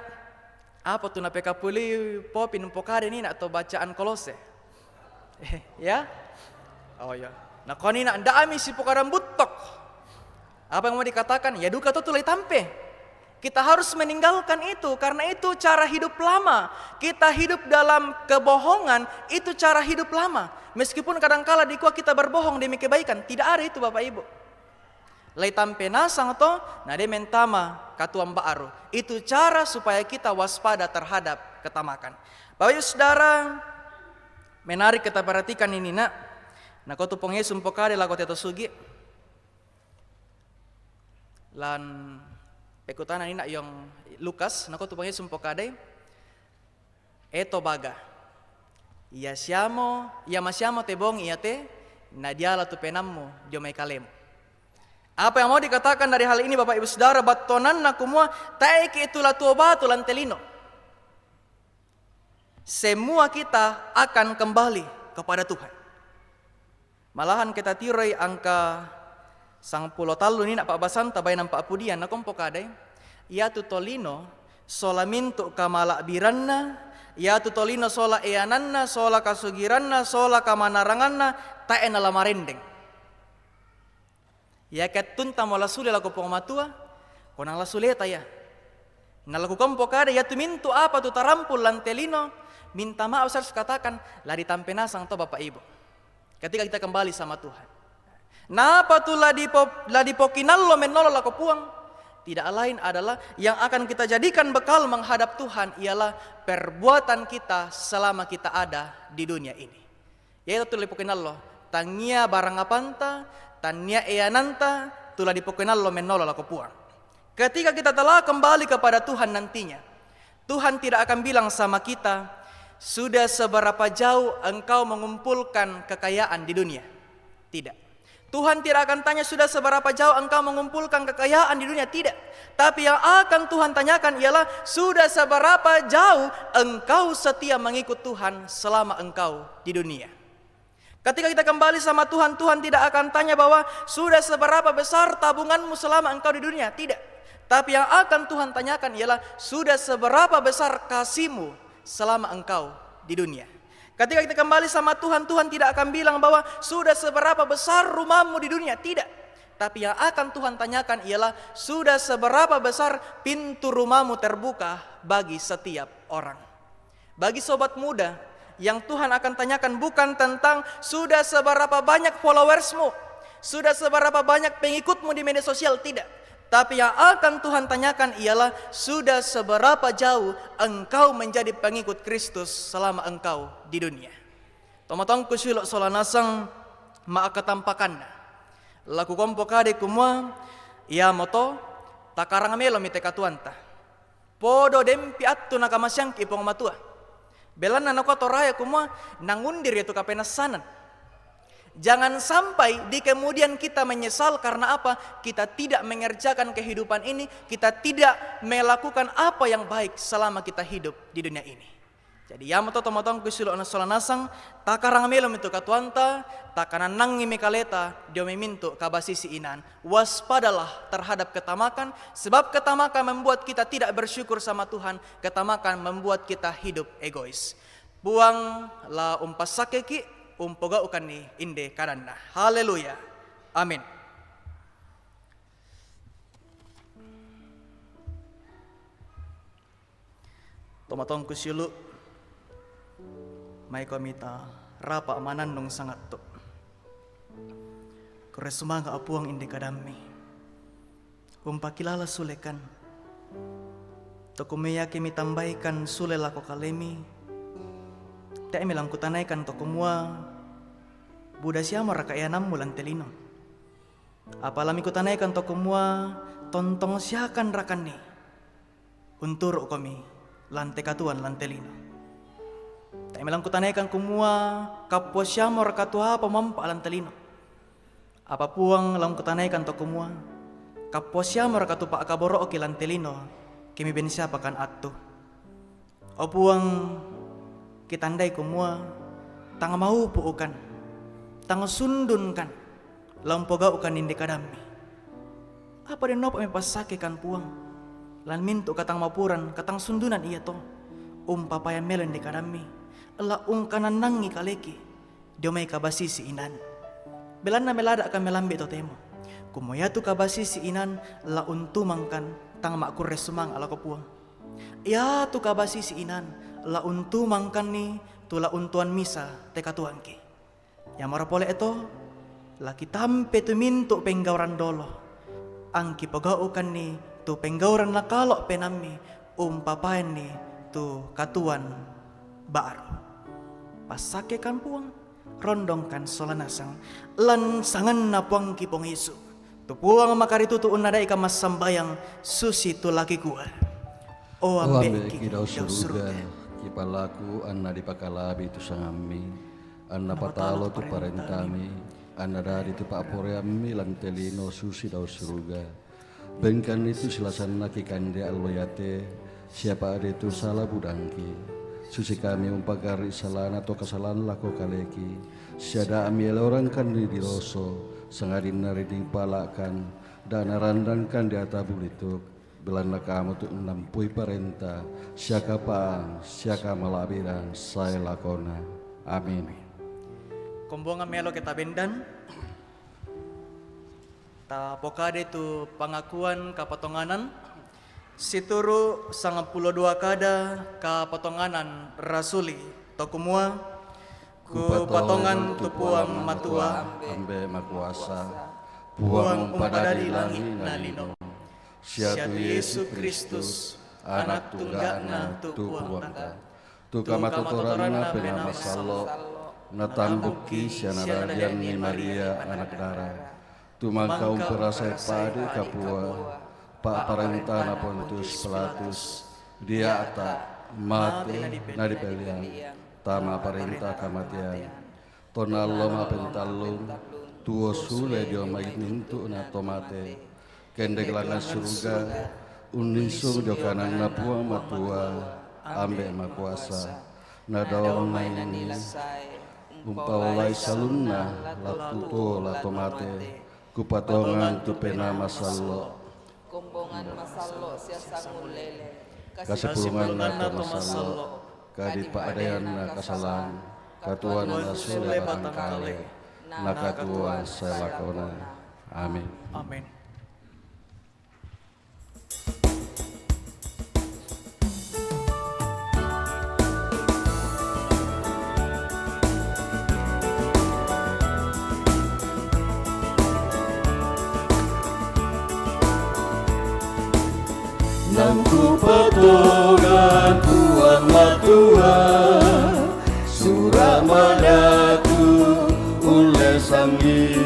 apa tuh na pekapuli popin pokade Nina atau bacaan Kolose? Ya? Oh ya. Nah kau Nina ndak ami si pokaran butok. Apa yang mau dikatakan? Ya duka itu tulai tampe. Kita harus meninggalkan itu karena itu cara hidup lama. Kita hidup dalam kebohongan, itu cara hidup lama. Meskipun kadangkala di kuah kita berbohong demi kebaikan, tidak ada itu Bapak Ibu. Lai tampe nasang to, nade mentama katuam baaru. Itu cara supaya kita waspada terhadap ketamakan. Bapak Ibu Saudara, menarik kita perhatikan ini nak. Nah kau tupong Yesus pokade lah kau teto sugi. Lan pekutana ini nak yang Lukas, nako tupangnya sumpokade, eto baga, iya masiamo tebong iya te, nadiala tu penammu dio mai kalemu. Apa yang mau dikatakan dari hal ini Bapak Ibu Saudara, batonan na kumua taiki itulah tuo batu lantelino. Semua kita akan kembali kepada Tuhan. Malahan kita tirai angka sang pulo talu ni nak Pak Basan tabay ng paapudian na kompokade ya tutolino sola minto kamala biranna ya tutolino sola eananna sola kasugiranna sola kamanaranganna tae na lamarendeng ya ketunta mo lasule lako pangmatua konang lasule taya nalaku kompokade ya tuminto apa tu tarampul lantelino minta maaf saya katakan lari tampenasang to Bapak Ibu ketika kita kembali sama Tuhan. Napa tu ladipokinallo menolo lako puang? Tidak lain adalah yang akan kita jadikan bekal menghadap Tuhan ialah perbuatan kita selama kita ada di dunia ini. Yaitu tu ladipokinallo, tangia barangapanta, tania eananta, tu ladipokinallo menolo lako puang. Ketika kita telah kembali kepada Tuhan nantinya, Tuhan tidak akan bilang sama kita, sudah seberapa jauh engkau mengumpulkan kekayaan di dunia? Tidak. Tuhan tidak akan tanya sudah seberapa jauh engkau mengumpulkan kekayaan di dunia, tidak. Tapi yang akan Tuhan tanyakan ialah sudah seberapa jauh engkau setia mengikut Tuhan selama engkau di dunia. Ketika kita kembali sama Tuhan, Tuhan tidak akan tanya bahwa sudah seberapa besar tabunganmu selama engkau di dunia, tidak. Tapi yang akan Tuhan tanyakan ialah sudah seberapa besar kasihmu selama engkau di dunia. Ketika kita kembali sama Tuhan, Tuhan tidak akan bilang bahwa sudah seberapa besar rumahmu di dunia, tidak. Tapi yang akan Tuhan tanyakan ialah sudah seberapa besar pintu rumahmu terbuka bagi setiap orang. Bagi sobat muda, yang Tuhan akan tanyakan bukan tentang sudah seberapa banyak followersmu, sudah seberapa banyak pengikutmu di media sosial, tidak. Tapi yang akan Tuhan tanyakan ialah sudah seberapa jauh engkau menjadi pengikut Kristus selama engkau di dunia. Tomatong kusulok solanasang maakatampakan. Laku kompokade kumua ia moto takarang melo mite katuanta. Podo dempi attu nakamasyang ipong matua. Belan na nakotoraya kumua nangundir itu kapenasanan. Jangan sampai di kemudian kita menyesal karena apa? Kita tidak mengerjakan kehidupan ini, kita tidak melakukan apa yang baik selama kita hidup di dunia ini. Jadi ya motong kusulo na solanasang takarang melom itu katuanta, takanan nangi mekaleta dio memintu kabasisi inan. Waspadalah terhadap ketamakan, sebab ketamakan membuat kita tidak bersyukur sama Tuhan, ketamakan membuat kita hidup egois. Buang la umpasakeki umpoga ukan ni inde karanna. Haleluya. Amin. Tomatong kusyulu may komita rapa mananong sangat to. Koresuma nga apuang inde kadami. Umpakilala sulekan. To kumeya kemi tambaikan sule lako kalemi. Tae milang kutanaikan to kumua buda siamo rakayanam mulan telino. Apalami kutanaikan to kumua tontong siakan rakan ni. Unturo kami lante katuan lantelino. Tak melang kutanaikan kumua kapwa syamor katua pamampa alan talino. Apa puang lang kutanaikan to kumua kapwa syamor katupa akaboro okilan telino kimi bensia pakan atto. O puang kitandai kumua tanga mau puukan tanga sundunkan lampoga ukan indi kadami. Apa den nopo me pasake kan puang lan mintu katang mapuran katang sundunan iya to papayan melen di kadami ela kanan nangi kaleki dio may kabasi si inan belan na melada akan melambi to temo kumoya tu kabasi si inan la untumangkan tang makur resumang ala kopuang ya tu kabasi si inan la untumangkan ni tu la untuan misa teka tuangki ya marapole eto laki tampe tu mintu penggauran dolo angki pagaukan ni tu penggauran nakalo penami papayan ni tu katuan baru pasake kan puang rondong kan solanasang lan sangan na puang kipong isu tu puang makaritu tu unadai ka masambayang susi tu laki kual o ambe kidau suruga kipalaku anna dipakalabi tu sangami anna patalo tu parentami anna dari tu paporeami lan telino susi dau suruga bengkan itu silasan naki kande alloyate siapa ada itu salah budangki susi kami umpagari salana atau kesalahan lako kaleki siada amil orang kan di roso sengadin nariding palakan dan randangkan di atabulituk belanda kamu tu nampui parenta siaka pang siaka malabiran saya lakona amin. Kombonga melo kita bendan ta pokade tu pangakuan kapatonganan situru 92 kada kapatonganan rasuli tokumua ku patongan tu puang matua ambe makuasa puang umpadari langit nalino siatu Yesus Kristus anak tunggakna tu puang tu kamatotorana penama sallo natambuki siana radian ni Maria anak dara tu mangkau perasai pade kapua Pak Parentana Pontius Pilatus dia tak mati nadi peliang tama parenta kamatian tonalo mapentalung tuo sule dio mainintu na tomate kendek langan surga unisung dio kanang napua matua ambe makuasa nadawang maini umpawalai salunna latuto latomate kupatongan tu pena masallo kumbongan masallo siasangul lele kasepulungan na masallo kadit paadayan na kasalan katuan na sule batangkale nakatuan sa lakona amin. Amin. Nangku patongan tuang matua surah madaku ule sangi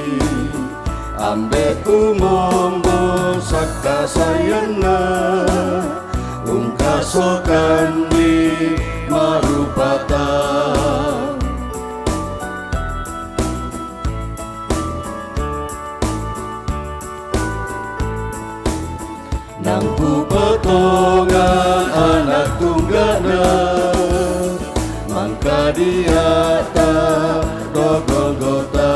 ambe umombo sakka sayana ungkasokan di marupata Nangku potongan anak tunggana mangka diata dogogota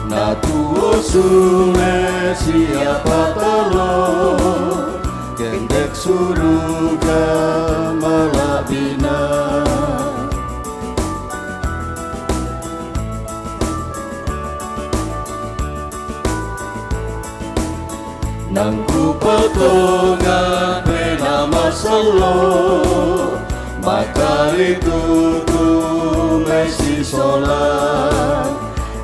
natuo sule siapa talo kendek suruga malabina Nangku potongan penama selo maka itu tu mesi solat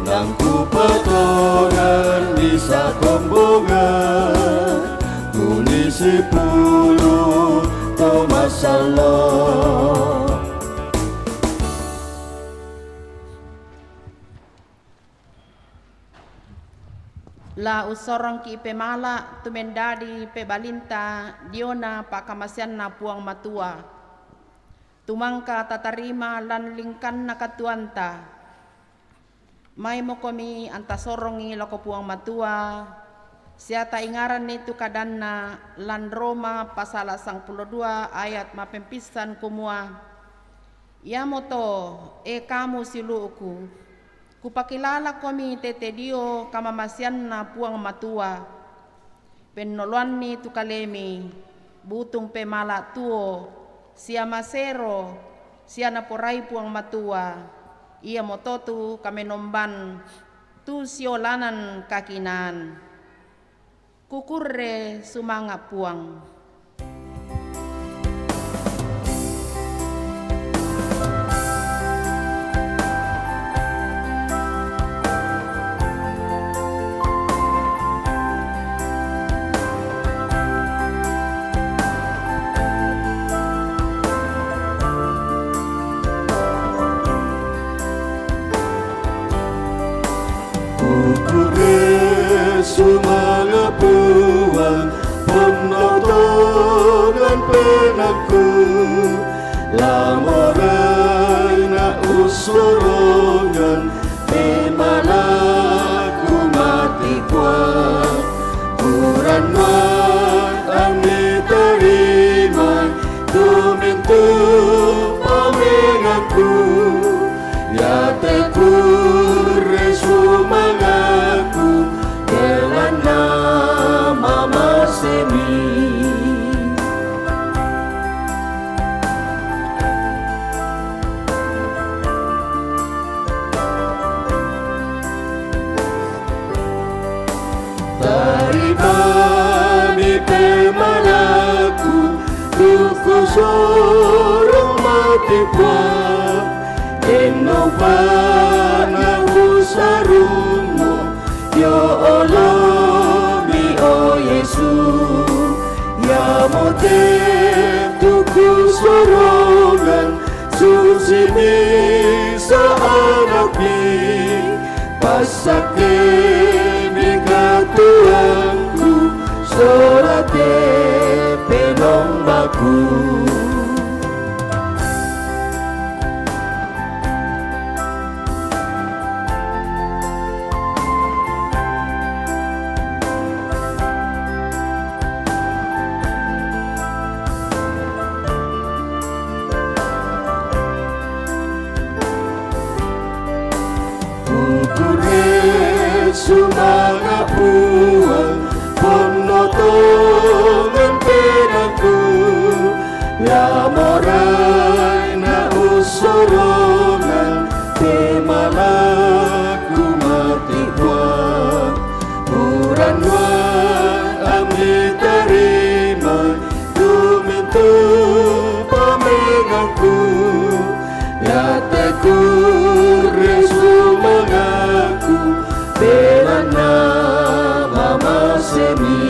Nangku potongan bisa kombongan kunisi puluh to masalah La usorong ki pemala tumendadi pebalinta diona pakamasian na puang matua. tumangka tatarima lan lingkan nakatuanta. May mo kami antasorongi lako puang matua, siata ingaran nitu kadanna lan Roma pasal 12 ayat mapempisan kumua. Yamoto kamu siluku, kupakilala kami tete dio kamamasian na puang matua, pennoloan ni tu kalemi, butung pemala tuo, siya masero, siya naporay puang matua, iya mototu kamenomban, tu siolanan kakinan, kukurre sumanga puang. Sumanga puang penotongan penangku lamorai na usorongan pemalaku mati kuat kuran mat ami terima tumintu pamengaku ya tekur resumangaku Kelana mama semi Taribami pemalaku Tuku sorong mati puak Inopana usarumu Yo Allah mi o Yesu Ya mote tuku sorongan Susi bisa anakmi Pasake mi katuangku Sorate penombaku Sumanga puang penotongan penangku Ya morai na usorongan Pemalaku mati kuat Uran wan ami terima Tumintu pamengaku Ya tekur resumangaku Belana mama semi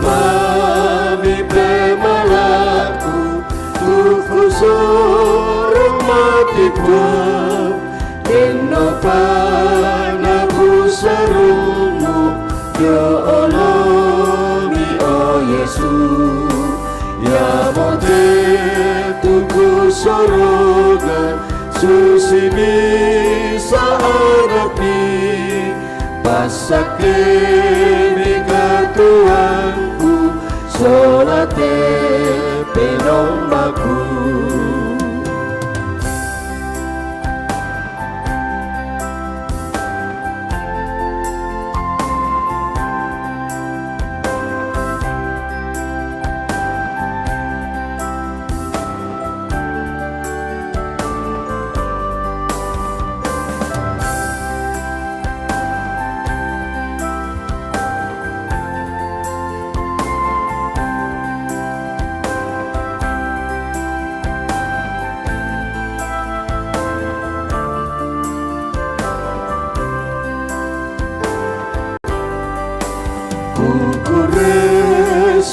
Tarimami pemalaku Tuku sorong mati kuat Inopana usarumu Ya Allah mi o Yesu Ya mote tuku sorongan Susi bisa anakmi Pasake mi katuangku Solate penombaku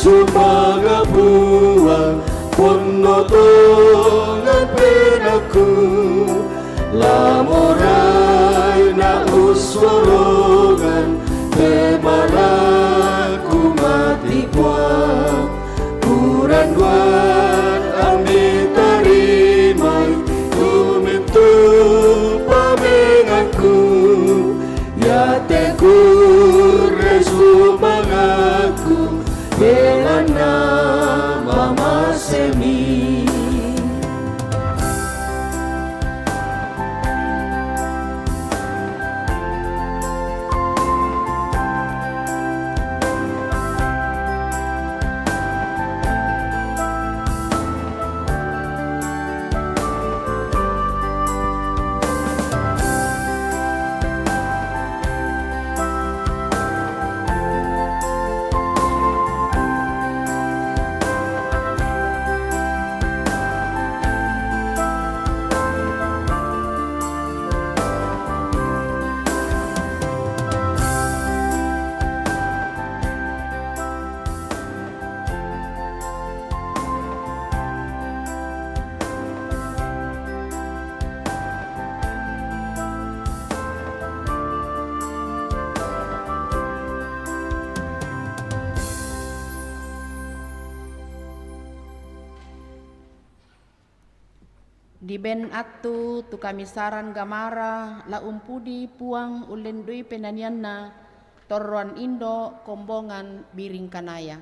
sumaga buang ponotongan penaku lamorai na usorongan temalaku mati buang kuranduan ami tarimai tumintu pamengaku ya tegur resu mangaku belana mama semi. Di ben atu tu kami saran gamara la umpudi puang ulendui penanianna torruan indo kombongan biring kanaya.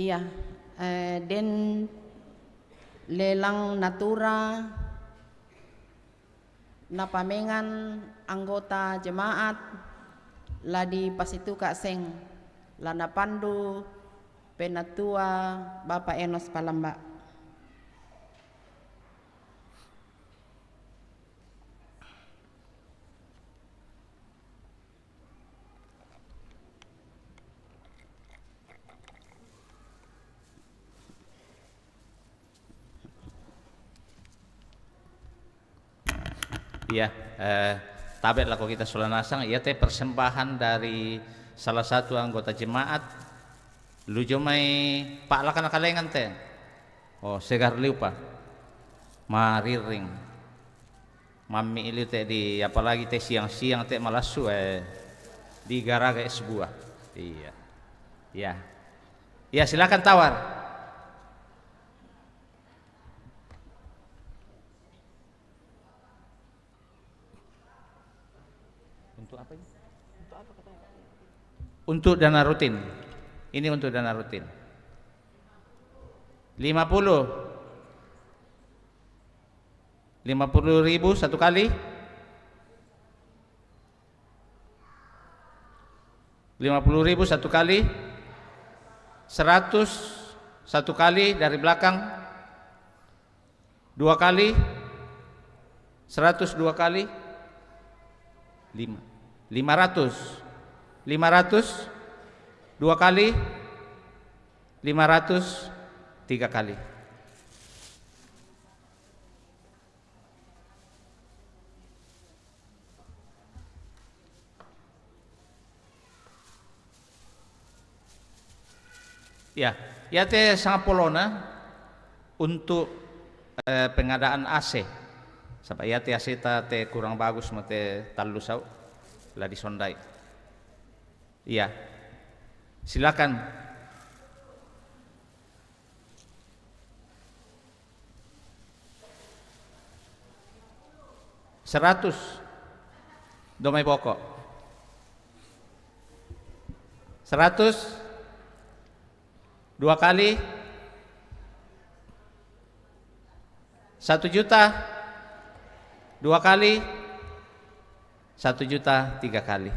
Iya, den lelang natura na pamengan anggota jemaat ladi pasitu Kak Seng lana pandu penatua Bapak Enos Palamba. Iya, tabet lako kita solanasang, iya teh persembahan dari salah satu anggota jemaat. Lu jomai pak lakan kalengan teh. Oh, segar liu pa. Mariring. Mami ilu teh di apalagi teh siang-siang teh malasu di garaga sebuah. Iya. Iya. Iya, silakan tawar. Untuk apa ini? Untuk apa katanya? Untuk dana rutin. Ini untuk dana rutin. 50.000 satu kali. 50.000 satu kali. 100 satu kali dari belakang. 2 kali. 100 2 kali. 500 2 kali, 500 3 kali. Ya, ya teh sangat polona untuk pengadaan AC. Sampai ya teh AC teh kurang bagus mate talu sau lah disondai. Iya. Silakan. $100 domai pokok. 100 2 kali 1 juta 2 kali 1 juta 3 kali.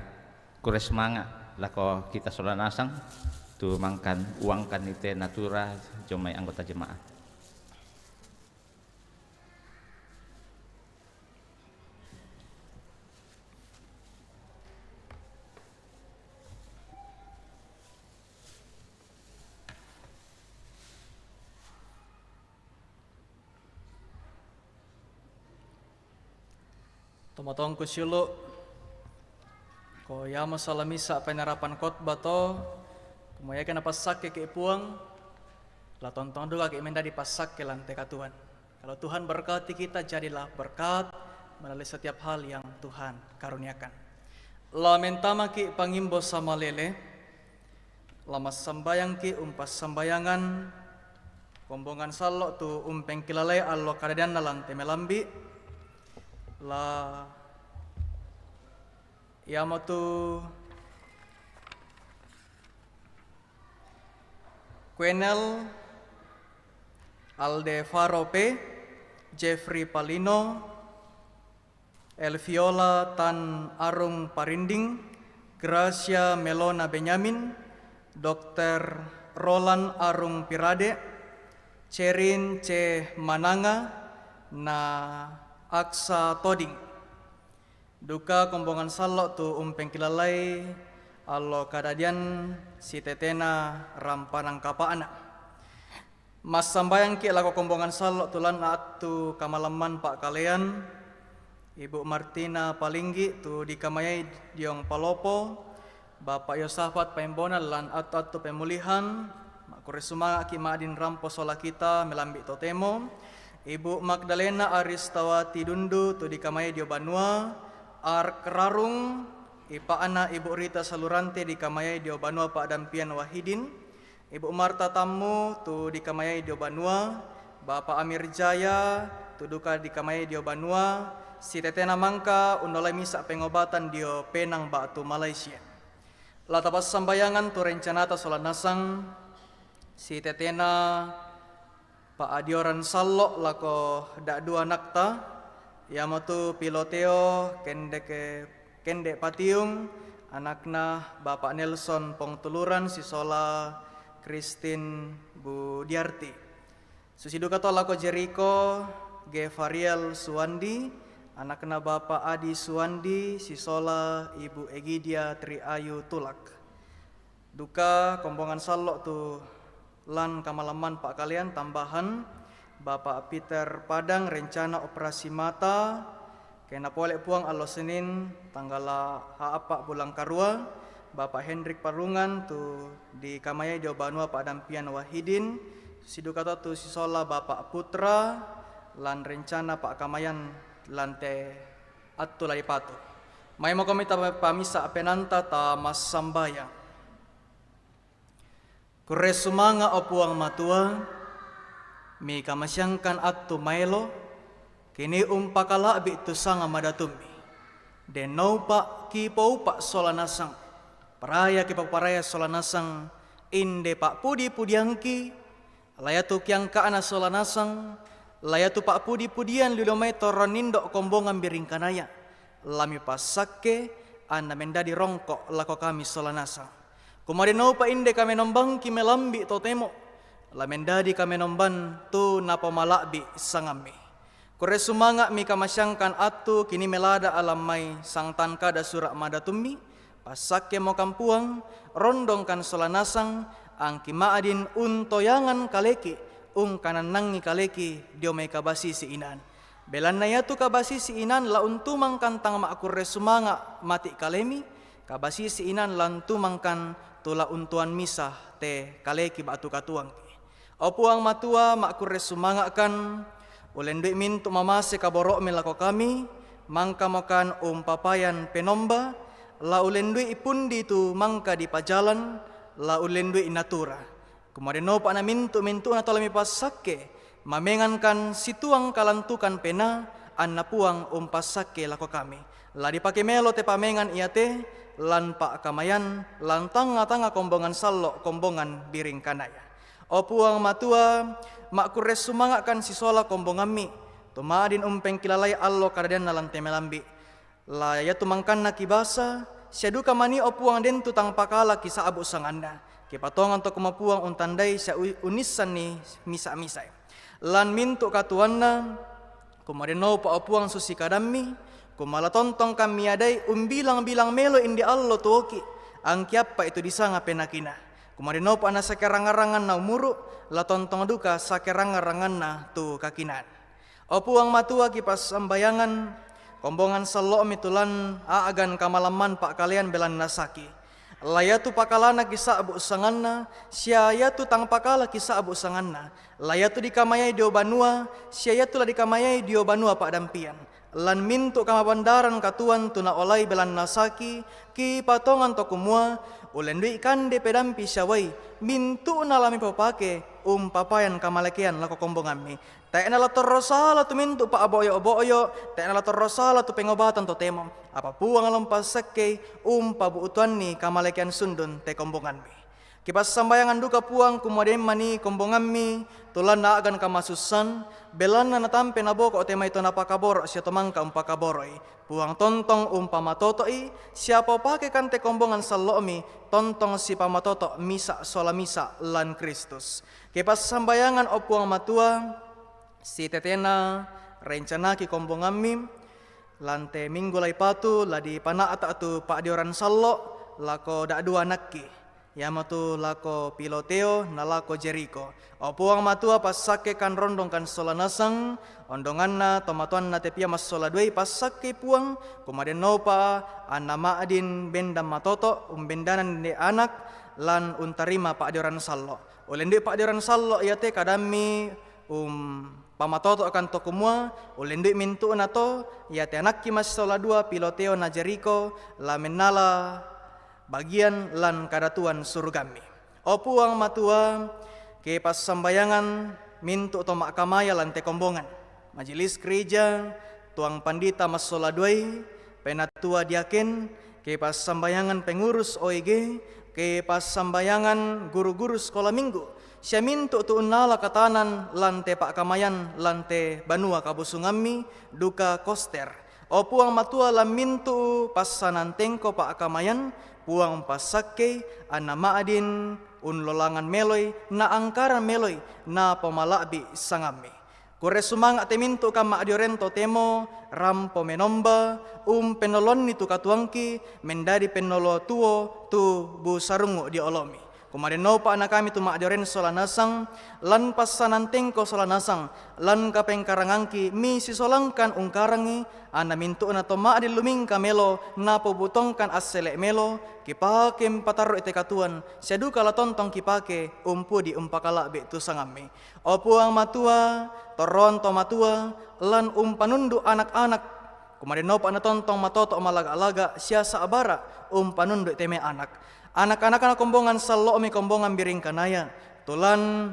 Kures manga lako kita solanasang tu mangkan uangkan ite natura jomai anggota jemaat. Tomatong ko silo ko ya masalah misa penerapan khotbah to kumaya kana pasak ke puang la tontong dulu ke menda dipasak ke lantai ka Tuhan. Kalau Tuhan berkati kita jadilah berkat melalui setiap hal yang Tuhan karuniakan. La mentama ki pangimbo sama lele lama sambayang ki umpas sambayangan kombongan salok tu umpeng kilalai allo kadadian na lantai melambi la Yamatu Quenel Aldevaro P, Jeffrey Palino, Elviola Tan Arung Parinding, Gracia Melona Benyamin, Dr. Roland Arung Pirade, Cerin C. Mananga, na Aksa Toding. Duka kombongan salok tu umpeng kilalai allo kadadian si tetena rampanang kapaana. Mas sambayang ki lako kombongan salok tulan atu kamalaman pak kalian. Ibu Martina Palinggi tu dikamayai diong Palopo. Bapak Yosafat Pembona lan atu pemulihan. Makure sumanga ki maadin rampo sola kita melambi totemo. Ibu Magdalena Aristawati Dundu tu dikamayai dio Banua. Ar Kerarung, Ipa Ana Ibu Rita Salurante dikamayai dio Banua Pak Dampian Wahidin, Ibu Marta Tamu tu dikamayai dio Banua, Bapak Amir Jaya tu duka dikamayai dio Banua, si Tetena Mangka undolai misa pengobatan dio Penang Batu Malaysia. Latapas sambayangan tu rencanata solanasang si tetena Pak Adioran Sallo lako dak dua nakta yamatu Piloteo kende Patiung anakna Bapak Nelson Pongtuluran Sisola Christine Budiarti susiduka to lako Jericho Ge Varial Suwandi anakna Bapak Adi Suwandi Sisola Ibu Egidia Triayu Tulak duka kombongan Sallo tu lan kamalaman Pak kalian tambahan Bapak Peter Padang rencana operasi mata kena polek puang alo Senin tanggal apa bulan Karua Bapak Hendrik Parungan tu di Kamayai Dio Banua Pak Dampian Wahidin sidukata tu sisola Bapak Putra lan rencana Pak Kamayan lante atu lari patu mai mo komita pamisa penanta ta mas sambaya kure sumanga opuang matua mi kamasyangkan atu maelo kini umpakala abi tu sanga madatumi denau pak kipau pak solanasang paraya kipa paraya solanasang inde pak pudi pudiangki layatu kiang kaana solanasang layatu pak pudi pudian lulomai toronindo kombongan biringkanaya lami pasake anda mendadi rongkok lako kami solanasang kumarino pa inde kami nombang kimelambi totemo lamendadi kami nomban tu napamalabi sangami kore sumanga mi kamasyangkan atu kini melada alamai sang tanka da surak madatumi pasake mo kampuang rondongkan solanasang ang kimaadin untoyangan kaleki kanan nangi kaleki dio may kabasi si inan belan na yatu kabasi si inan la untumang kantang maakure sumanga mati kalemi kabasi si inan lan tumangkan tula untuan misah te kaleki batu katuang opuang matua makure sumanga kan ulendui mintu mamase kaborok melako kami mangka makan papayan penomba la ulendui ipundi tu mangka di pajalan la ulendui natura kemarin no pa na mintu na tolami pasake mamengankan situang kalantukan pena an napuang pasake lako kami la dipake melo te pamengan iate lan pak kamayan lan tanga kombongan Sallo kombongan biring kanaya opuang matua makures sumanga kan sisola kombongan mi tumadin umpeng kilalay allo kadaden nalan temelambi la ya tumangkan nakibasa syaduka mani opuang den tutang pakala kisa abu sanganda kipatongan to kumapuang untandai sa unisan ni misa-misay lan mintu katuanna kumarino pa opuang susi kadammi kumala tontong kami adai bilang melo indi allo tuoki ang kiapa itu disanga penakina kumarino pa na sakerangarangan na umuru la tontong duka sakerangarangan na tu kakinan opuang matua kipas sambayangan kombongan Sallo mitulan aagan kamalaman pak kalian belan nasaki layatu pakalana kisa abu sanganna siayatu tang pakala kisa abu sanganna layatu di kamayai dio banua siayatu la di kamayai dio banua pak dampian lan mintu kamabandaran katuan tuna olay belan nasaki ki patongan to kumua ulendui kande pedampi syawai mintu nalami papake papayan kamalekian lako kombongami tak nala torosala tu mintu pa aboyo tak nala torosala tu pengobatan to temo apa puang alam pasake pabuutuan ni kamalekian sundun te kombonganmi kipas sambayangan duka puang kumadem mani kombonganmi tulan na agan kamasusan belan na natampe na boko o tema ito napakaboro siya tumangka pakaboroy puang tontong pamatotoi siapa pake kante kombongan Sallomi tontong si pamatoto misa sola misa lan Kristus kipas sambayangan o puang matua si tetena rencana ki kombonganmi lante minggu lay patu ladi panaata atu Pak Adioran Sallo lako dak dua nakki yamatu lako Piloteo nalako Jericho opuang matua pasake kan rondong kan solanasang ondonganna tomatuan na tepia mas soladwei pasake puang kumaden nopa anama adin bendam matoto bendanan de anak lan untarima Pak Adioran Sallo ulende Pak Adioran Sallo yate kadami pamatoto akan to kumua ulende mintu nato yate anak mas soladua Piloteo na Jericho la menala bagian lan kadatuan surgami opuang matua ke pas sambayangan mintu to makamaya lan te kombongan majelis gereja tuang pandita mas soladoi penatua diaken ke pas sambayangan pengurus OEG ke pas sambayangan guru-guru sekolah minggu sia mintu tu unnala katanan lante pak kamayan lante banua kabusungammi duka koster. O puang matua lam mintu pasanan tengko pak kamayan puang pasake ana maadin unlolangan meloy na angkaran meloy na pamalabi sangami. Kure sumanga temintu kama adiorento temo rampo menomba penolon itu katuangki mendadi penolo tuo tu bu sarungu di olomi. Kumadeno pa anak kami tu maadioren solanasang lan pasanan tengko solanasang lan kapeng karangangki mi sisolangkan ungkarangi ana mintu na to maadil luming kamelo na pobutongkan asele melo kipake pataro ite katuan sedu kala tontong kipake umpu di umpakala be tu sangami. Opuang matua toron to matua lan panundu anak-anak kumadeno pa na tontong matoto malaga-alaga sia saabara panundu teme anak. Anak-anak kombongan salomi kombongan biring kanaya tulan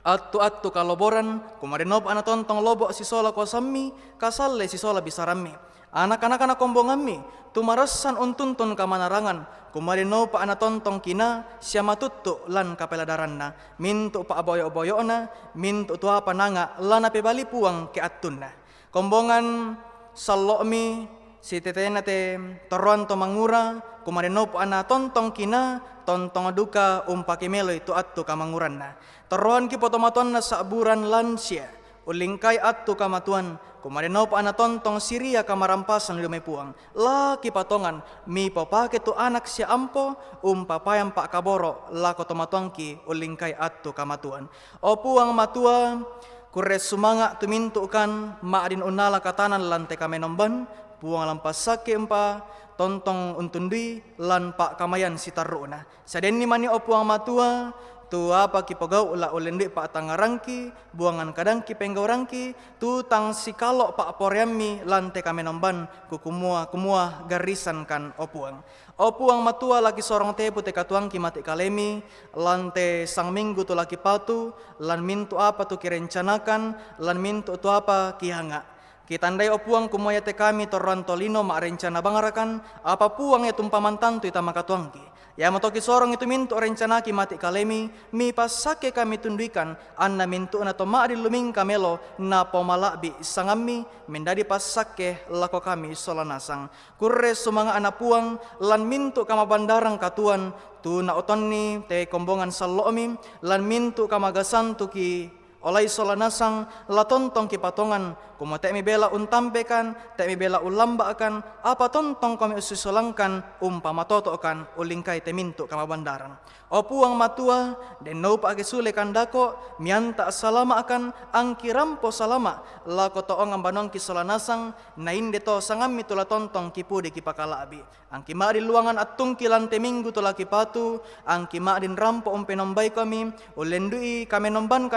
atu kaloboran kumadenop ana tontong lobok sisola kosami kasalle sisola bisarami. Anak-anak kombongan mi tumarasan untuntun kamanarangan kumadenop ana tontong kina siama tuttu lan kapeladaranna mintu pa aboyo-boyona mintu tua pananga lan ape bali puang ke atunna. Kombongan salomi si tetena te toron to mangura kumarenop ana tontong kina tontong duka umpake melo itu attu kamanguranna toron ki potomaton na saburan lansia ulingkai attu kamatuan kumarenop ana tontong siria kamarampasan lume puang laki patongan mi popake tu anak sia ampo umpapayam pak kaboro lako tomatuangki ulingkai attu kamatuan. O puang matua kures sumanga tumintukan maadin unala katanan lante kamenomban puang lampas sake empa tontong untundui lan pak kamayan sitaruna sadenni mani opuang matua tu apa ki pegau ula ulendi pak tangarangki buangan kadangki penggorangki tu tang sikalo pak poreami lante kamenomban kumua garisan kan opuang matua laki sorong tepu te katuangki mati kalemi lante sang minggu tu laki patu lan mintu apa tu kirencanakan lan mintu tu apa kihanga. Kitandai opuang kumoya te kami toron tolino ma rencana bangarakan apa puang ya tumpaman tantu ita makatuangki. Ya matoki sorong itu mintu rencana ki mati kalemi mi pasake kami tunduikan anna mintu na to maadil luming kamelo na pomalabi sangami mendadi pasake lako kami solanasang. Kurre sumanga anak puang lan mintu kama bandarang katuan tu na otonni te kombongan salomi lan mintu kama gasantu ki olay solanasang latontong kipatongan kumo te mi bela untampekan te mi bela ulambaakan apa tontong kami ususolangkan matotokan ulingkai temintu kamabandaran. O puang matua den no pa sule kandako mianta salama akan angki rampo salama lako toong ambanong kisolanasang na inde to sangam mitula tontong kipudi kipakalabi angki maadi luangan atung kilan teminggu tula kipatu angki maadin rampo penombai kami ulendui kamenomban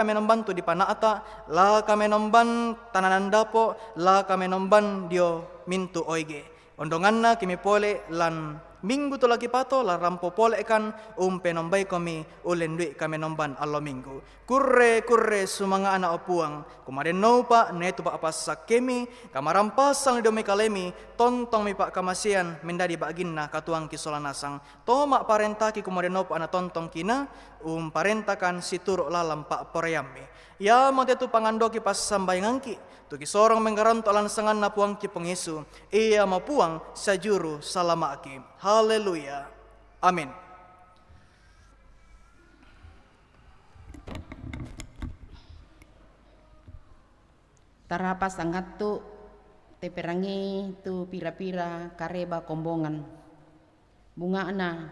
tu di panaata la kamenomban tananan dapo la kamenomban dio mintu oige ondonganna kimi pole lan minggu tu lagi pato la rampo pole kan penombai kami ulendui kamenomban allo minggu kurre sumanga ana opuang kumaden no pa netu pa apasak kemi kamarampasang domi kalemi tontong mi pak kamasian mendadi baginna katuang kisolanasang toma parentaki kumaden no pa ana tontong kina parentakan situro lalam pak poreyami ya motetu pangandoki pas sambayangangki tuki sorong menggaranto lansangan na puang ki pengisu iya mapuang sajuru salamaki haleluya amin. Tarapas angat tu teperangi tu pira-pira kareba kombongan bunga ana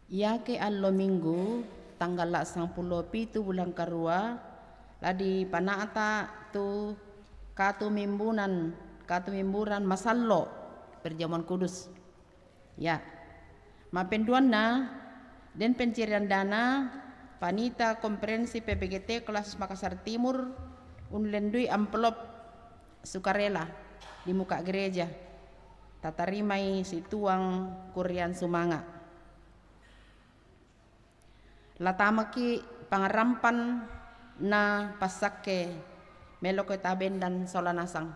ya ke allo minggu tanggal 10 bulan karua ladi panaata tu katu mimburan masallo perjamuan kudus ya mapenduan na dan pencarian dana panita konferensi PPGT kelas Makassar Timur unlendui amplop sukarela di muka gereja tatarimai situang kurian sumanga latamaki pangarampan na pasake meloko taben dan solanasang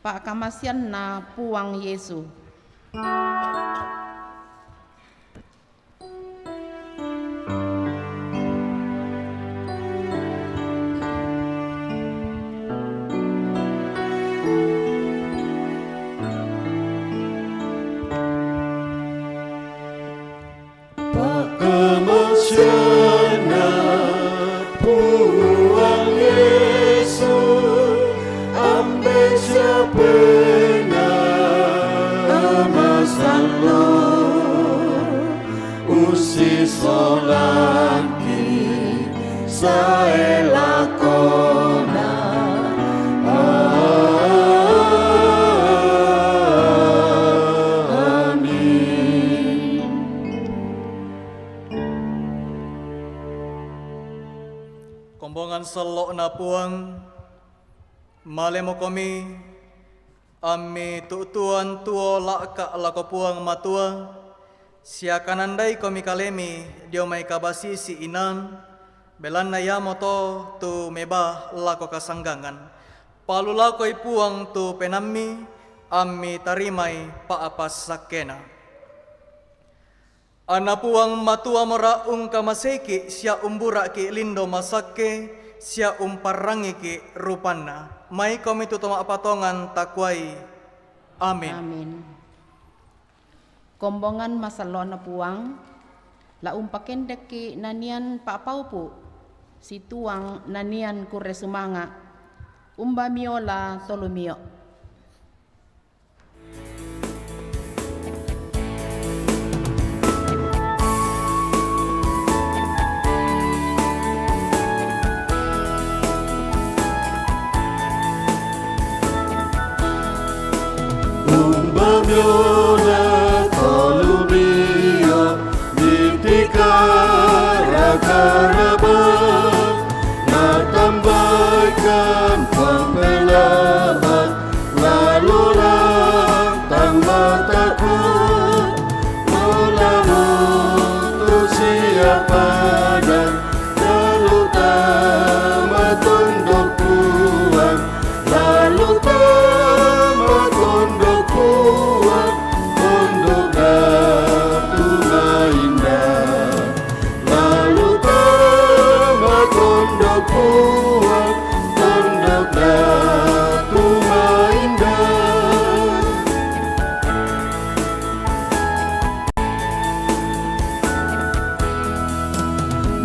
pak kamasian na puang Yesu salo usi solaki saela kona amin. Kombongan selok na puang malemo kami ami tuan tuo laka lako puang matua siakanandai kami kalemi dio mai kabasi si inan belan na yamo tu meba lako kasanggangan palu lakoi puang tu penami ami tarimai paapas sakena ana puang matua moraung kamaseki sia umbura ki lindo masake sia umparrangi ki rupanna mai kami tutuma patongan takwai amin. Amin. Kombongan masalo na puang la umpakendek ki nanian pa paupu si tuang nanian kure sumanga umba miola tolumio. Umbamiola tolumio ditikara karaba natambaikan pembelahan lalu rantang mataku melamun siapa dan terutama tunduk puang lalu tunduk puang tunduk datu indah lalu tunduk puang tunduk datu indah.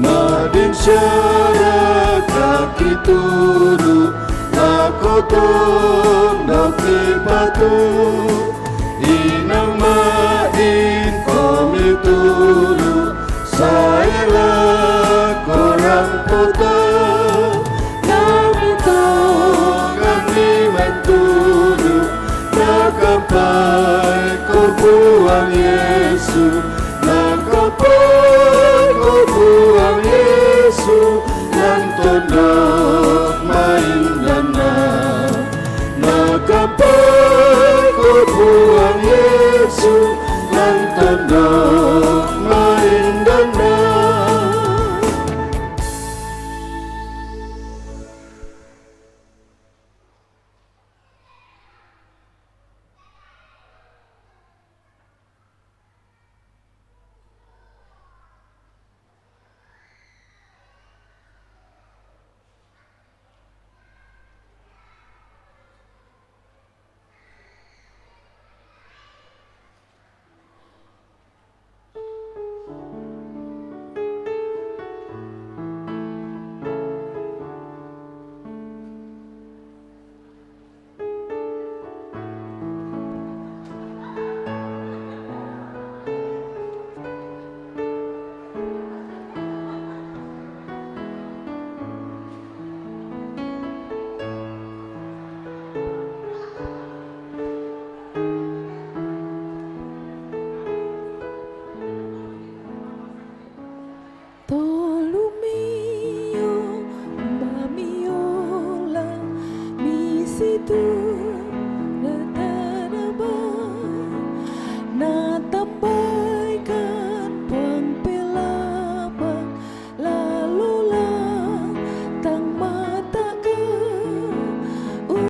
Madin syara kaki turu Lako tunduk di batu Inang main komi turu Saya korang putih Kami kami menturu Nakampai kau buang Yesus